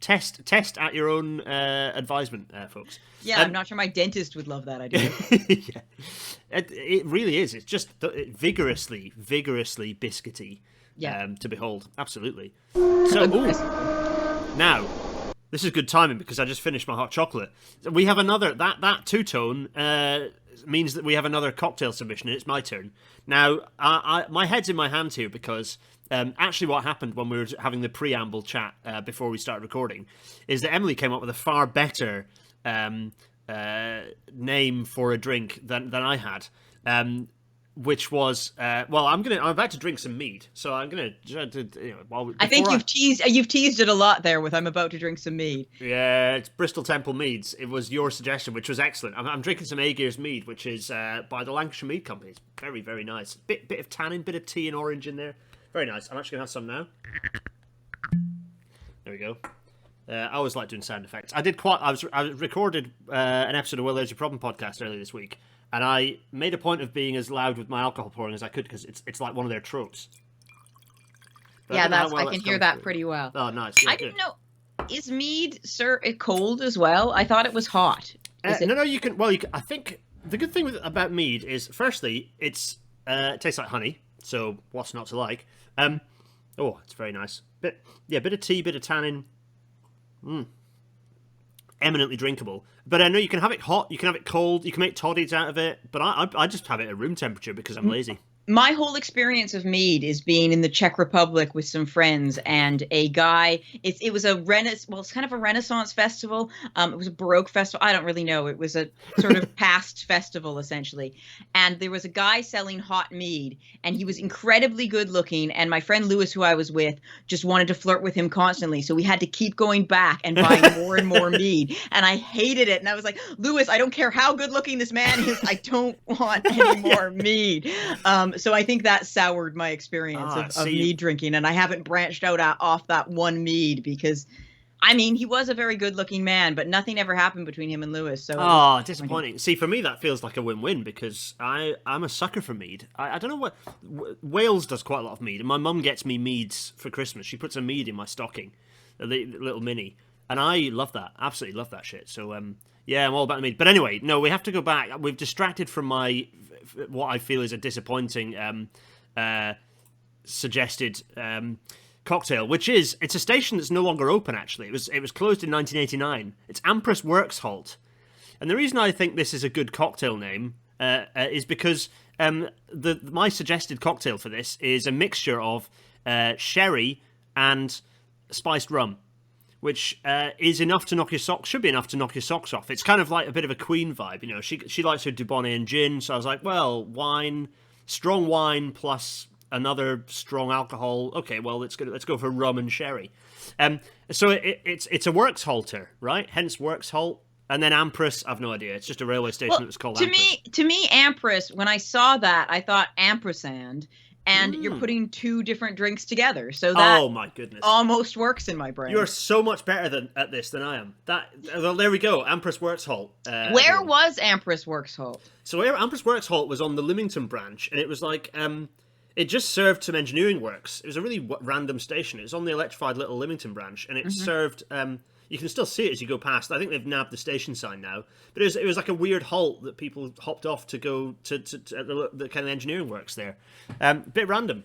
Test at your own advisement, folks. Yeah, I'm not sure my dentist would love that idea. Yeah. It really is. It's just vigorously biscuity to behold. Absolutely. So, now, this is good timing because I just finished my hot chocolate. We have another, that two-tone means that we have another cocktail submission, and it's my turn. Now, my head's in my hand here because... actually, what happened when we were having the preamble chat before we started recording is that Emily came up with a far better name for a drink than I had, which was I'm about to drink some mead, so I'm gonna. I think you've teased it a lot there with I'm about to drink some mead. Yeah, it's Bristol Temple Meads. It was your suggestion, which was excellent. I'm drinking some Aegir's mead, which is by the Lancashire Mead Company. It's very, very nice. Bit of tannin, bit of tea and orange in there. Very nice. I'm actually going to have some now. There we go. I always like doing sound effects. I recorded an episode of Well There's Your Problem podcast earlier this week, and I made a point of being as loud with my alcohol pouring as I could because it's like one of their tropes. But I can hear that pretty well. Oh, nice. Yeah, I didn't know. Is mead cold as well? I thought it was hot. No, you can. Well, I think the good thing about mead is, firstly, it tastes like honey. So what's not to like? It's very nice. Bit of tea, bit of tannin. Eminently drinkable. But I know you can have it hot, you can have it cold, you can make toddies out of it. But I just have it at room temperature because I'm lazy. My whole experience of mead is being in the Czech Republic with some friends, and a guy. It was it's kind of a Renaissance festival. It was a Baroque festival. I don't really know. It was a sort of past festival essentially, and there was a guy selling hot mead, and he was incredibly good looking. And my friend Lewis, who I was with, just wanted to flirt with him constantly, so we had to keep going back and buying more and more mead. And I hated it. And I was like, Lewis, I don't care how good looking this man is. I don't want any more mead. So I think that soured my experience of mead drinking, and I haven't branched out off that one mead because, I mean, he was a very good-looking man, but nothing ever happened between him and Lewis. So disappointing. See, for me, that feels like a win-win because I'm a sucker for mead. I don't know what Wales does quite a lot of mead, and my mum gets me meads for Christmas. She puts a mead in my stocking, a little mini, and I love that. Absolutely love that shit. So I'm all about the mead. But anyway, no, we have to go back. We've distracted from what I feel is a disappointing suggested cocktail, which it's a station that's no longer open. Actually, it was closed in 1989. It's Ampress Works Halt, and the reason I think this is a good cocktail name is because my suggested cocktail for this is a mixture of sherry and spiced rum, which is enough to knock your socks. Should be enough to knock your socks off. It's kind of like a bit of a Queen vibe, you know. She likes her Dubonnet and gin, so I was like, well, strong wine plus another strong alcohol. Okay, well, let's go for rum and sherry. So it's a works halter, right? Hence works halt. And then Ampress, I've no idea. It's just a railway station that was called Ampress. To me, Ampress, when I saw that, I thought ampersand. And you're putting two different drinks together, so that my goodness, almost works in my brain. You're so much better at this than I am. Well, there we go. Ampress Works Halt. Where was Ampress Works Halt? So Ampress Works Halt was on the Lymington branch, and it was like it just served some engineering works. It was a really random station. It was on the electrified little Lymington branch, and it served. You can still see it as you go past. I think they've nabbed the station sign now. But it was like a weird halt that people hopped off to go to the kind of engineering works there. Bit random.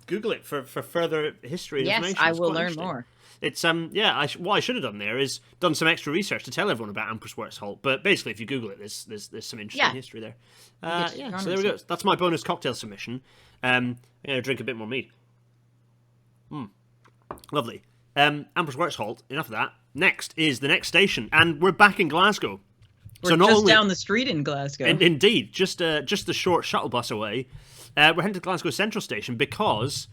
Google it for further history and information. Yes, I will learn more. It's what I should have done there is done some extra research to tell everyone about Ampress Works Halt. But basically, if you Google it, there's some interesting history there. So there we go. That's my bonus cocktail submission. I'm gonna drink a bit more mead. Lovely. Ampress Works Halt, enough of that. Next is the next station, and we're back in Glasgow. We're just down the street in Glasgow. Indeed, just the short shuttle bus away. We're heading to Glasgow Central Station because,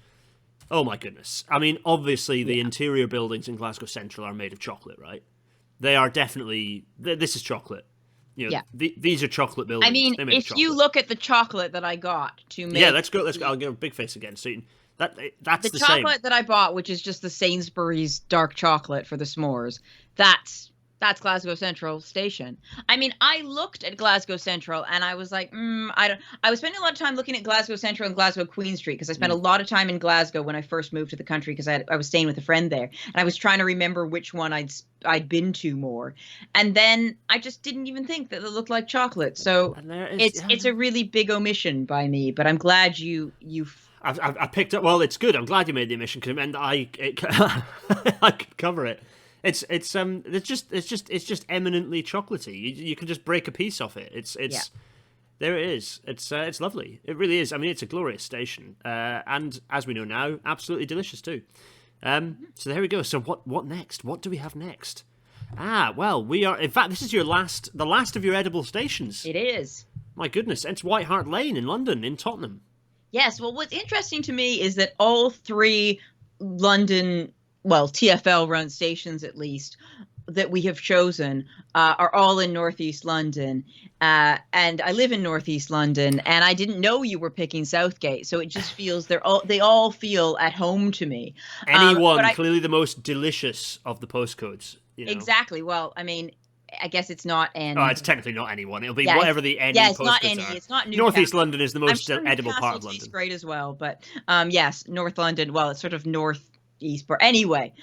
oh my goodness, I mean, obviously the interior buildings in Glasgow Central are made of chocolate, right? They are definitely, this is chocolate. You know, these are chocolate buildings. I mean, if you look at the chocolate that I got to make... Yeah, let's go. I'll give a big face again, so that's the chocolate that I bought, which is just the Sainsbury's dark chocolate for the s'mores. That's Glasgow Central Station. I mean, I looked at Glasgow Central and I was like, I was spending a lot of time looking at Glasgow Central and Glasgow Queen Street because I spent a lot of time in Glasgow when I first moved to the country because I was staying with a friend there, and I was trying to remember which one I'd been to more, and then I just didn't even think that it looked like chocolate. So it's a really big omission by me, but I'm glad you. I picked up. Well, it's good. I'm glad you made the omission because it meant that I could cover it. It's just eminently chocolatey. You can just break a piece off it. There it is. It's lovely. It really is. I mean, it's a glorious station, and as we know now, absolutely delicious too. So there we go. So what next? What do we have next? Well, we are. In fact, this is the last of your edible stations. It is. My goodness, it's White Hart Lane in London, in Tottenham. Yes. Well, what's interesting to me is that all three London, TFL run stations at least, that we have chosen are all in Northeast London. And I live in Northeast London, and I didn't know you were picking Southgate. So it just feels they all feel at home to me. Anyone, clearly the most delicious of the postcodes. Exactly. Well, I mean, I guess it's not N. Oh, it's technically not anyone. It'll be whatever the N postcodes it's not any. are. It's not Newcastle. Northeast London is the most I'm sure edible Newcastle part of London. Tastes great as well, but yes, North London. Well, it's sort of northeast. But anyway,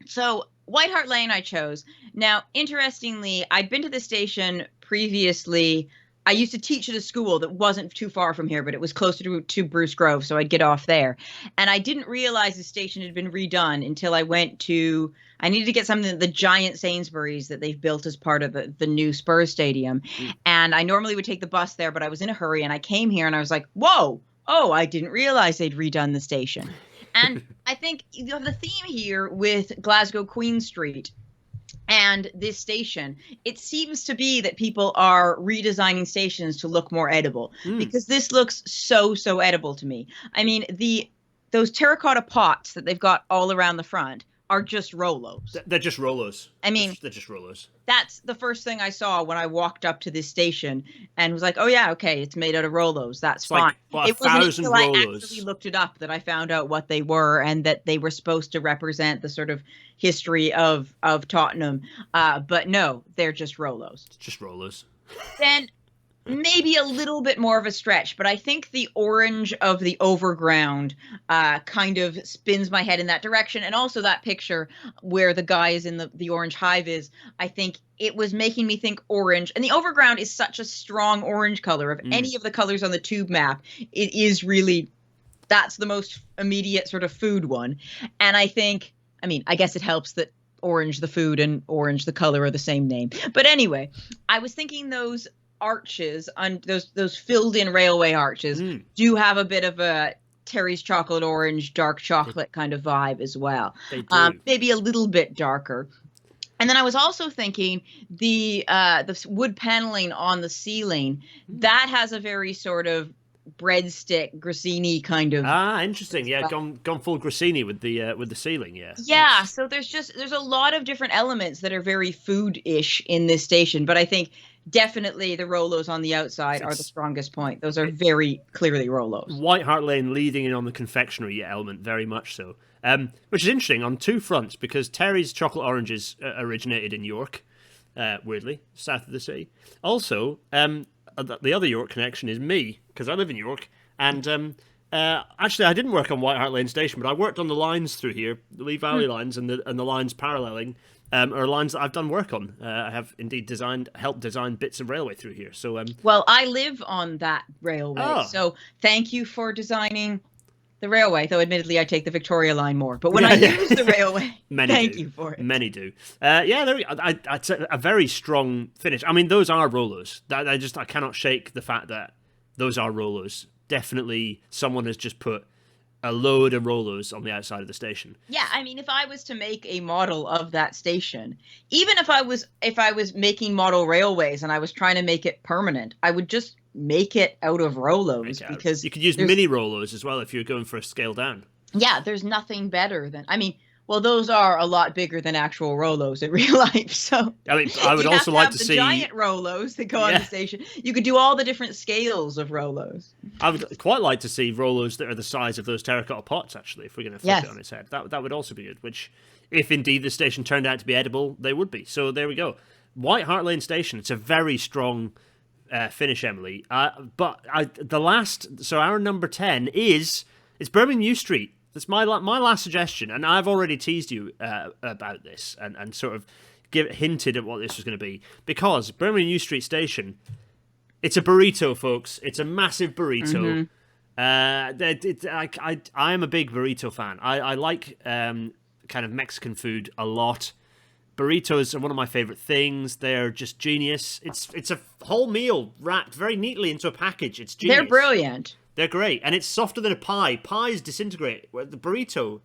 so White Hart Lane I chose. Now, interestingly, I'd been to the station previously. I used to teach at a school that wasn't too far from here, but it was closer to Bruce Grove, so I'd get off there. And I didn't realize the station had been redone until I needed to get something, the giant Sainsbury's that they've built as part of the new Spurs Stadium. And I normally would take the bus there, but I was in a hurry, and I came here, and I was like, whoa, I didn't realize they'd redone the station. And I think you have the theme here with Glasgow Queen Street and this station. It seems to be that people are redesigning stations to look more edible, because this looks so edible to me. I mean, those terracotta pots that they've got all around the front are just Rolos. They're just Rolos. I mean, they're just Rolos. That's the first thing I saw when I walked up to this station and was like, oh yeah, okay, it's made out of Rolos. That's fine. Like, it wasn't until I Rolos. actually looked it up that I found out what they were, and that they were supposed to represent the sort of history of Tottenham. But no, they're just Rolos. It's just Rolos. Then maybe a little bit more of a stretch, but I think the orange of the overground kind of spins my head in that direction. And also that picture where the guy is in the orange hive is, I think it was making me think orange. And the overground is such a strong orange color. Of any of the colors on the tube map, it is really, that's the most immediate sort of food one. And I think, I mean, I guess it helps that orange the food and orange the color are the same name. But anyway, I was thinking those arches on those filled in railway arches do have a bit of a Terry's chocolate orange, dark chocolate kind of vibe as well. They do. Maybe a little bit darker. And then I was also thinking the wood paneling on the ceiling, that has a very sort of breadstick Grassini kind of. Interesting. Yeah, gone full Grassini with the ceiling. Yeah. Yeah. So there's a lot of different elements that are very food-ish in this station, but I think definitely the Rolos on the outside are the strongest point. Those are very clearly Rolos. White Hart Lane leading in on the confectionery element, very much so. Which is interesting on two fronts, because Terry's chocolate oranges originated in York, weirdly, south of the city. Also, the other York connection is me, because I live in York, and actually I didn't work on White Hart Lane Station, but I worked on the lines through here, the Lee Valley lines and the lines paralleling, are lines that I've done work on. I have indeed helped design bits of railway through here. So, well, I live on that railway, so thank you for designing the railway, though admittedly I take the Victoria line more. But when I use the railway, thank you for it. Many do. It's a very strong finish. I mean, those are Rolos. I cannot shake the fact that those are Rolos. Definitely someone has just put a load of Rolos on the outside of the station. Yeah, I mean, if I was to make a model of that station, even if I was making model railways and I was trying to make it permanent, I would just make it out of Rolos, because you could use mini Rolos as well if you're going for a scale down. Yeah, there's nothing better than, I mean, well, those are a lot bigger than actual Rolos in real life. So I mean, I would also like to see giant Rolos that go on the station. You could do all the different scales of Rolos. I would quite like to see Rolos that are the size of those terracotta pots. Actually, if we're going to flip it on its head, that would also be good. Which, if indeed the station turned out to be edible, they would be. So there we go. White Hart Lane Station. It's a very strong finish, Emily. But our number 10 is Birmingham New Street. That's my last suggestion, and I've already teased you about this and sort of hinted at what this was going to be, because Birmingham New Street Station, it's a burrito, folks. It's a massive burrito. I am a big burrito fan. I like kind of Mexican food a lot. Burritos are one of my favorite things. They're just genius. It's a whole meal wrapped very neatly into a package. It's genius. They're brilliant. They're great, and it's softer than a pie. Pies disintegrate. The burrito,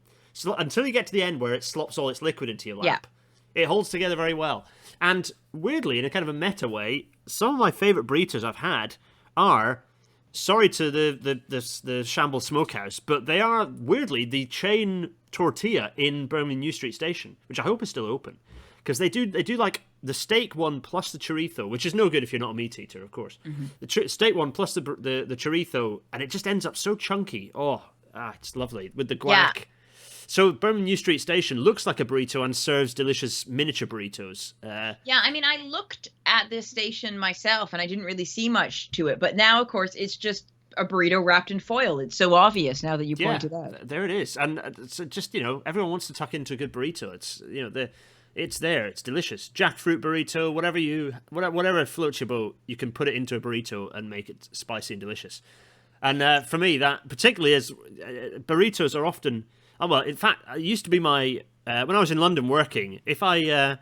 until you get to the end where it slops all its liquid into your lap, it holds together very well. And weirdly, in a kind of a meta way, some of my favourite burritos I've had are, sorry to the Shambles Smokehouse, but they are weirdly the chain tortilla in Birmingham New Street Station, which I hope is still open. because they do like the steak one plus the chorizo, which is no good if you're not a meat eater, of course. The steak one plus the chorizo, and it just ends up so chunky. It's lovely with the guac. Yeah. So Birmingham New Street Station looks like a burrito and serves delicious miniature burritos. Yeah, I mean, I looked at this station myself, and I didn't really see much to it. But now, of course, it's just a burrito wrapped in foil. It's so obvious now that you pointed out. There it is, and it's just everyone wants to tuck into a good burrito. It's it's there. It's delicious. Jackfruit burrito, whatever floats your boat, you can put it into a burrito and make it spicy and delicious. And for me, that particularly is burritos are often. Oh, well, in fact, it used to be my when I was in London working. If a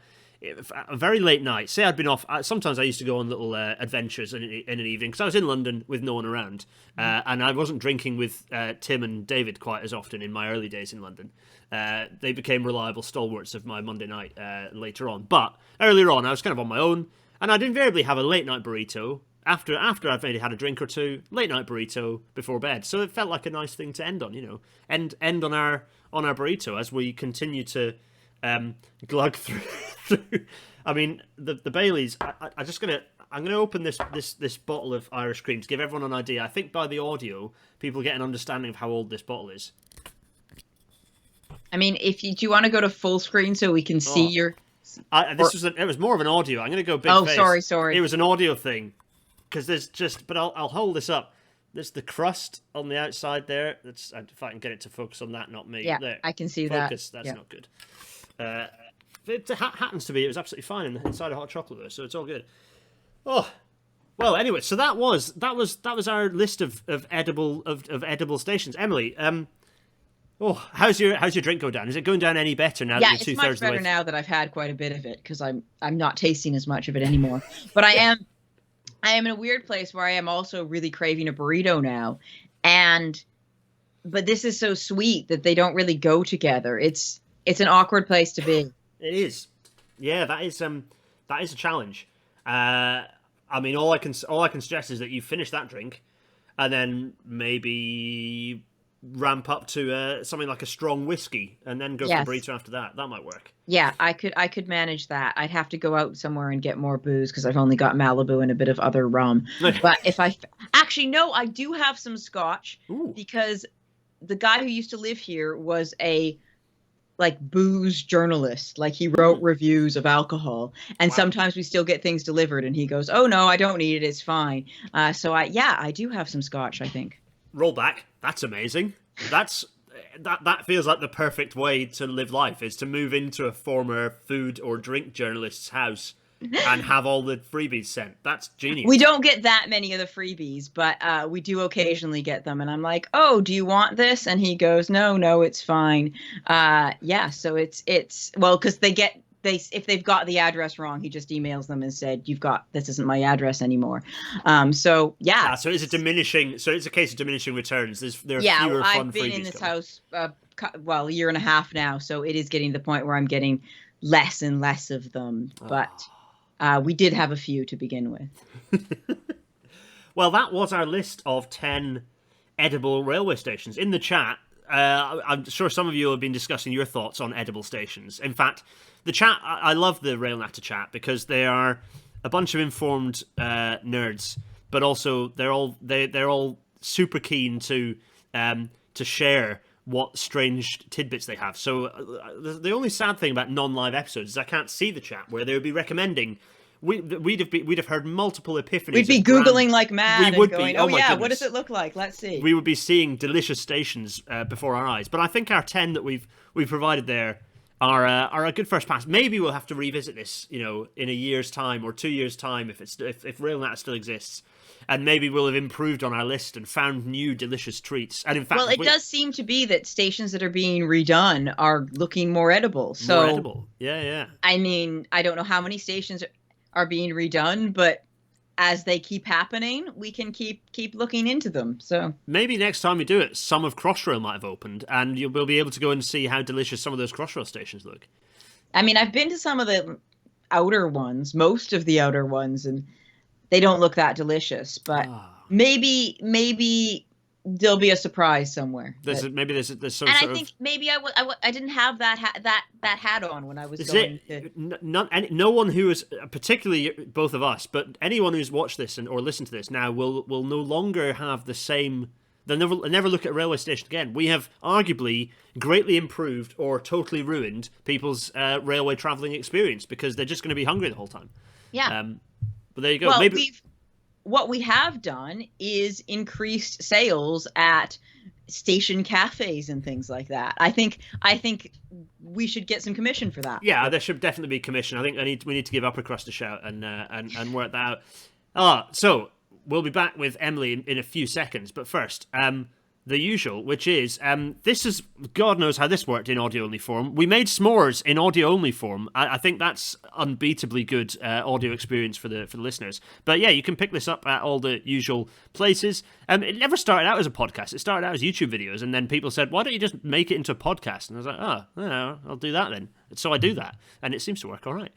very late night, say I'd been off. Sometimes I used to go on little adventures in an evening because I was in London with no one around, and I wasn't drinking with Tim and David quite as often in my early days in London. They became reliable stalwarts of my Monday night later on. But earlier on, I was kind of on my own, and I'd invariably have a late night burrito after I've maybe had a drink or two. Late night burrito before bed, so it felt like a nice thing to end on. End on our burrito as we continue to glug through. I mean, the Baileys. I'm gonna open this bottle of Irish cream to give everyone an idea. I think by the audio, people get an understanding of how old this bottle is. I mean, do you want to go to full screen so we can see your? It was more of an audio. I'm gonna go big. Oh, face. sorry. It was an audio thing, because there's just. But I'll hold this up. There's the crust on the outside there. That's if I can get it to focus on that, not me. Yeah, there. I can see focus. that. That's not good. It happens to be. It was absolutely fine inside a hot chocolate though, so it's all good. Oh, well. Anyway, so that was our list of edible stations. Emily, how's your drink go down? Is it going down any better now? Yeah, that you're it's much better now that I've had quite a bit of it because I'm not tasting as much of it anymore. But I am in a weird place where I am also really craving a burrito now, but this is so sweet that they don't really go together. It's an awkward place to be. It is, yeah. That is a challenge. I mean, all I can suggest is that you finish that drink, and then maybe ramp up to something like a strong whiskey, and then go for the burrito after that. That might work. Yeah, I could manage that. I'd have to go out somewhere and get more booze because I've only got Malibu and a bit of other rum. But I do have some scotch. Ooh. Because the guy who used to live here was a booze journalist. Like he wrote reviews of alcohol, and sometimes we still get things delivered and he goes, "Oh no, I don't need it. It's fine." So I do have some scotch, I think. Roll back. That's amazing. That feels like the perfect way to live life, is to move into a former food or drink journalist's house and have all the freebies sent. That's genius. We don't get that many of the freebies, but we do occasionally get them. And I'm like, "Oh, do you want this?" And he goes, No, it's fine. So it's well, because if they've got the address wrong, he just emails them and said, this isn't my address anymore. So it's a case of diminishing returns. There are fewer fun freebies. I've been in this house, a year and a half now. So it is getting to the point where I'm getting less and less of them, but we did have a few to begin with. Well, that was our list of 10 edible railway stations. In the chat, I'm sure some of you have been discussing your thoughts on edible stations. In fact, the chat, I love the Railnatter chat because they are a bunch of informed nerds, but also they're all super keen to share what strange tidbits they have. So the only sad thing about non-live episodes is I can't see the chat where they would be recommending. We'd have heard multiple epiphanies. We'd be Googling like mad. What does it look like? Let's see. We would be seeing delicious stations before our eyes. But I think our 10 that we've provided there are a good first pass. Maybe we'll have to revisit this, in a year's time or 2 years' time if Railnatter still exists. And maybe we'll have improved on our list and found new delicious treats. And in fact, it does seem to be that stations that are being redone are looking more edible. More edible, yeah. I mean, I don't know how many stations are being redone, but as they keep happening, we can keep looking into them. So maybe next time we do it, some of Crossrail might have opened, and we'll be able to go and see how delicious some of those Crossrail stations look. I mean, I've been to some of the outer ones, most of the outer ones, and they don't look that delicious. But maybe there'll be a surprise somewhere. Maybe there's some And I sort of. think maybe I didn't have that hat on when I was Is going it to. no one who is, particularly both of us, but anyone who's watched this or listened to this now will no longer have the same. They'll never look at a railway station again. We have arguably greatly improved or totally ruined people's railway travelling experience because they're just going to be hungry the whole time. Yeah. But there you go. Well, Maybe what we have done is increased sales at station cafes and things like that. I think we should get some commission for that. Yeah, there should definitely be commission. I think we need to give Upper Crust a shout and work that out. So we'll be back with Emily in a few seconds, but first, the usual, which is this is God knows how this worked in audio only form. We made s'mores in audio only form. I think that's unbeatably good audio experience for the listeners. But yeah, you can pick this up at all the usual places. It never started out as a podcast. It started out as YouTube videos, and then people said, "Why don't you just make it into a podcast?" And I was like, "Oh, yeah, I'll do that then." So I do that, and it seems to work all right.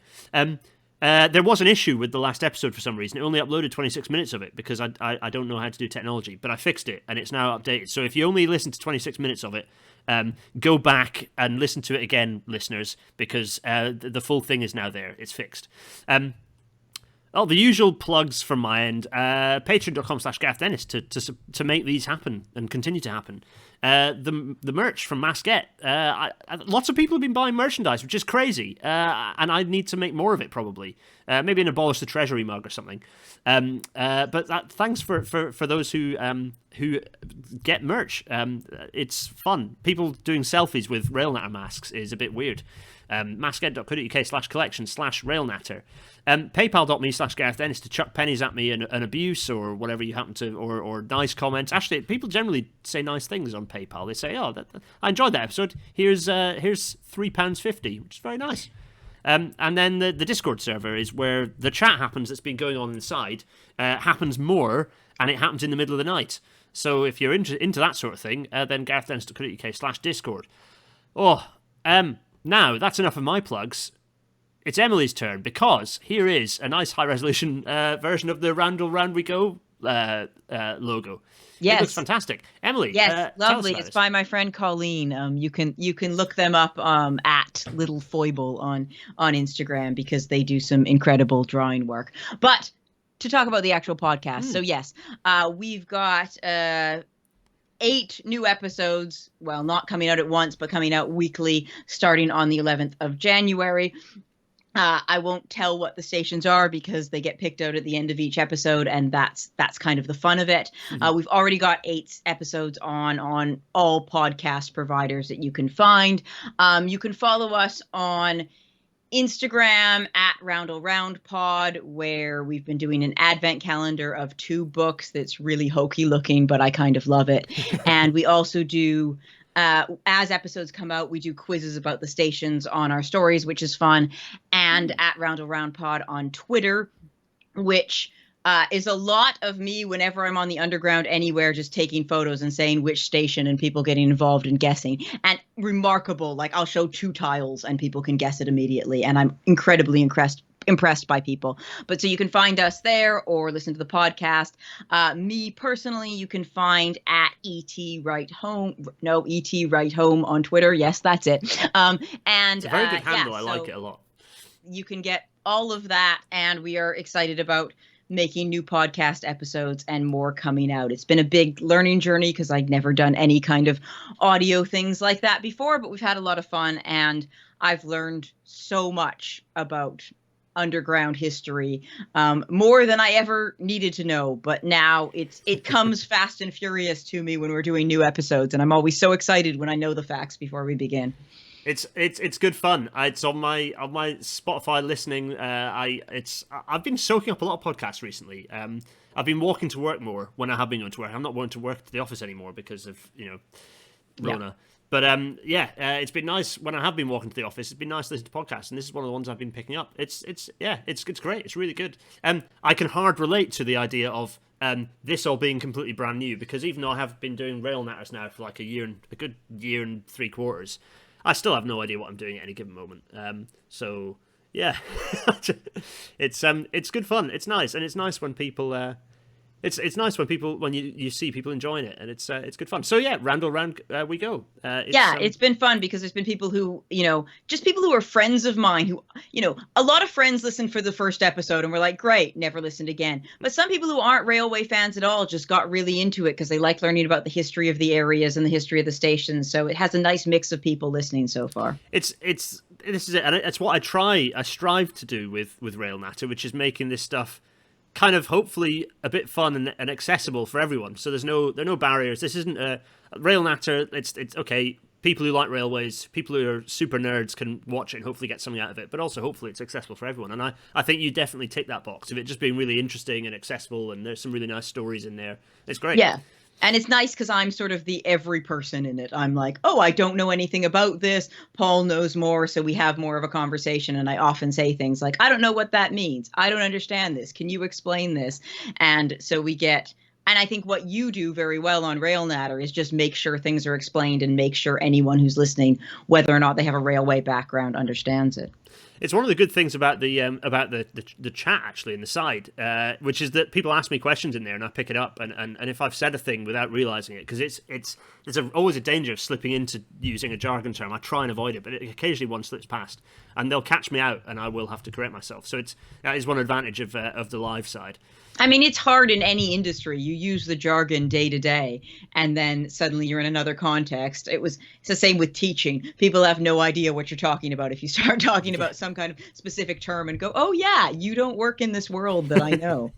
There was an issue with the last episode for some reason. It only uploaded 26 minutes of it because I don't know how to do technology, but I fixed it and it's now updated. So if you only listen to 26 minutes of it, go back and listen to it again, listeners, because the full thing is now there. It's fixed. The usual plugs from my end. Patreon.com/GarethDennis to make these happen and continue to happen. The merch from Masquette. Lots of people have been buying merchandise, which is crazy. And I need to make more of it, probably. Maybe an Abolish the Treasury mug or something. But thanks for those who get merch. It's fun. People doing selfies with Railnatter masks is a bit weird. Masquette.co.uk/collection/Railnatter. PayPal.me/GarethDennis to chuck pennies at me and abuse or whatever you happen to, or nice comments. Actually, people generally say nice things on PayPal. They say, "Oh, I enjoyed that episode. Here's £3.50, which is very nice." And then the Discord server is where the chat happens that's been going on inside, happens more, and it happens in the middle of the night. So if you're into that sort of thing, then GarethDennis.co.uk/Discord. Now, that's enough of my plugs. It's Emily's turn, because here is a nice high-resolution version of the Randall Round We Go logo. Yes. It looks fantastic. Emily, yes, lovely. It's by my friend Colleen. You can look them up at Little Foible on Instagram because they do some incredible drawing work. But to talk about the actual podcast, so yes, we've got 8 new episodes, well, not coming out at once, but coming out weekly, starting on the 11th of January. I won't tell what the stations are because they get picked out at the end of each episode, and that's kind of the fun of it. We've already got 8 episodes on all podcast providers that you can find. You can follow us on Instagram at Roundel Round Pod, where we've been doing an advent calendar of 2 books that's really hokey looking, but I kind of love it. And we also do, as episodes come out, we do quizzes about the stations on our stories, which is fun. And at Roundel Round Pod on Twitter, which is a lot of me whenever I'm on the underground anywhere, just taking photos and saying which station and people getting involved in guessing. And remarkable, like I'll show 2 tiles and people can guess it immediately. And I'm incredibly impressed by people. But so you can find us there or listen to the podcast. Me personally, you can find at ET Right Home on Twitter. Yes, that's it. And it's a very good handle. I like it a lot. You can get all of that, and we are excited about making new podcast episodes and more coming out. It's been a big learning journey because I'd never done any kind of audio things like that before, but we've had a lot of fun, and I've learned so much about underground history, more than I ever needed to know. But now it comes fast and furious to me when we're doing new episodes, and I'm always so excited when I know the facts before we begin. It's good fun. It's on my Spotify listening. I've been soaking up a lot of podcasts recently. I've been walking to work more when I have been going to work. I'm not going to work to the office anymore because of Rona. Yeah. But it's been nice when I have been walking to the office. It's been nice to listen to podcasts, and this is one of the ones I've been picking up. It's great. It's really good. I can hard relate to the idea of this all being completely brand new, because even though I have been doing Railnatters now for like a good year and 3 quarters, I still have no idea what I'm doing at any given moment. So yeah, it's good fun. It's nice, and it's nice when people It's nice when you see people enjoying it, and it's good fun. So yeah, round we go. It's been fun because there's been people who, just people who are friends of mine who, a lot of friends listened for the first episode and were like, great, never listened again. But some people who aren't railway fans at all just got really into it because they like learning about the history of the areas and the history of the stations. So it has a nice mix of people listening so far. This is it, and it's what I strive to do with Rail Natter, which is making this stuff kind of hopefully a bit fun and accessible for everyone. So there are no barriers. This isn't a Rail Natter. It's okay. People who like railways, people who are super nerds can watch it and hopefully get something out of it. But also hopefully it's accessible for everyone. And I think you definitely tick that box of it just being really interesting and accessible. And there's some really nice stories in there. It's great. Yeah. And it's nice because I'm sort of the every person in it. I'm like, oh, I don't know anything about this. Paul knows more, so we have more of a conversation. And I often say things like, I don't know what that means. I don't understand this. Can you explain this? And so and I think what you do very well on Rail Natter is just make sure things are explained and make sure anyone who's listening, whether or not they have a railway background, understands it. It's one of the good things about the chat actually in the side, which is that people ask me questions in there and I pick it up, and if I've said a thing without realizing it, because there's always a danger of slipping into using a jargon term. I try and avoid it, but occasionally one slips past, and they'll catch me out, and I will have to correct myself. So that is one advantage of the live side. I mean, it's hard in any industry. You use the jargon day to day, and then suddenly you're in another context. It's the same with teaching. People have no idea what you're talking about if you start talking about some kind of specific term and go, oh, yeah, you don't work in this world that I know.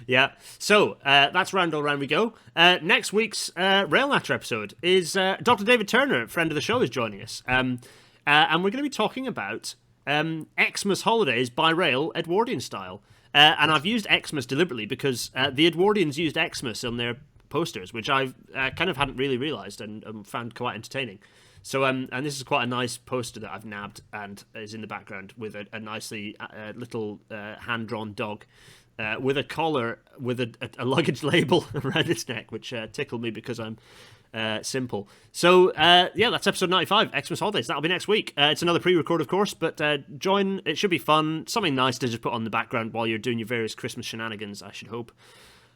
Yeah. So that's round we go. Next week's Rail Natter episode is Dr. David Turner, friend of the show, is joining us. And we're going to be talking about Xmas holidays by rail, Edwardian style. And I've used Xmas deliberately because the Edwardians used Xmas on their posters, which I kind of hadn't really realised and found quite entertaining. So, and this is quite a nice poster that I've nabbed and is in the background with a nicely little hand-drawn dog with a collar with a luggage label around its neck, which tickled me because I'm simple. So, that's episode 95, Xmas Holidays. That'll be next week. It's another pre-record, of course, but join. It should be fun. Something nice to just put on the background while you're doing your various Christmas shenanigans, I should hope.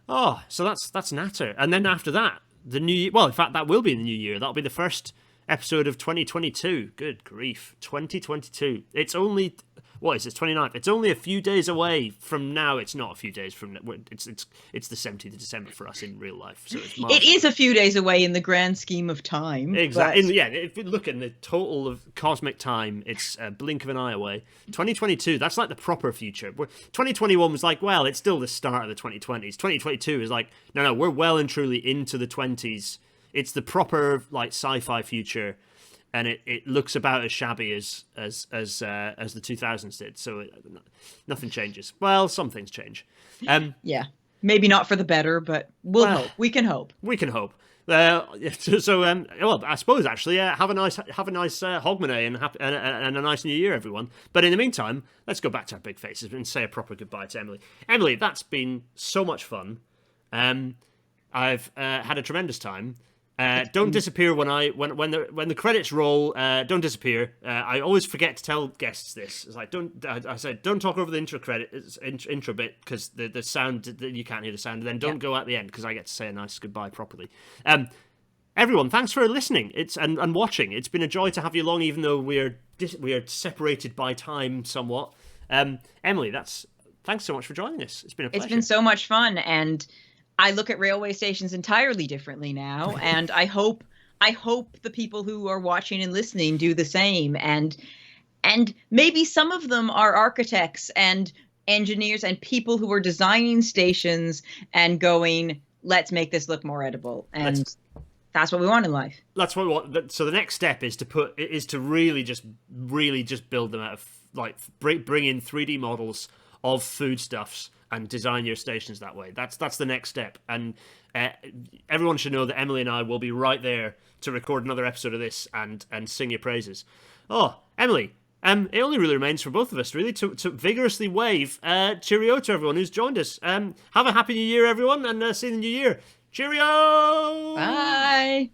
Oh, so that's Natter. And then after that, the new year. Well, in fact, that will be in the new year. That'll be the first episode of 2022. Good grief. 2022. It's only... What is this, 29th? It's only a few days away from now. It's not a few days from... It's the 17th of December for us in real life. So it is a few days away in the grand scheme of time. Exactly. But... Yeah, if you look at the total of cosmic time, it's a blink of an eye away. 2022, that's like the proper future. 2021 was like, well, it's still the start of the 2020s. 2022 is like, no, we're well and truly into the 20s. It's the proper like sci-fi future. And it looks about as shabby as the 2000s did. So nothing changes. Well, some things change. Yeah, maybe not for the better, but we'll hope. We can hope. We can hope. Well, I suppose actually, have a nice Hogmanay and a nice New Year, everyone. But in the meantime, let's go back to our big faces and say a proper goodbye to Emily. Emily, that's been so much fun. I've had a tremendous time. Don't disappear when the credits roll. Don't disappear. I always forget to tell guests this. It's like I said don't talk over the intro bit because the sound you can't hear the sound. And then don't go at the end because I get to say a nice goodbye properly. Everyone, thanks for listening. And watching. It's been a joy to have you along, even though we are separated by time somewhat. Emily, thanks so much for joining us. It's been a pleasure. It's been so much fun and. I look at railway stations entirely differently now, and I hope the people who are watching and listening do the same. And maybe some of them are architects and engineers and people who are designing stations and going, let's make this look more edible. And that's what we want in life. That's what we want. So the next step is to really just build them out of like bring in 3D models of foodstuffs. And design your stations that way. That's the next step. And everyone should know that Emily and I will be right there to record another episode of this and sing your praises. Oh, Emily, it only really remains for both of us, really, to vigorously wave cheerio to everyone who's joined us. Have a happy new year, everyone, and see you in the new year. Cheerio! Bye!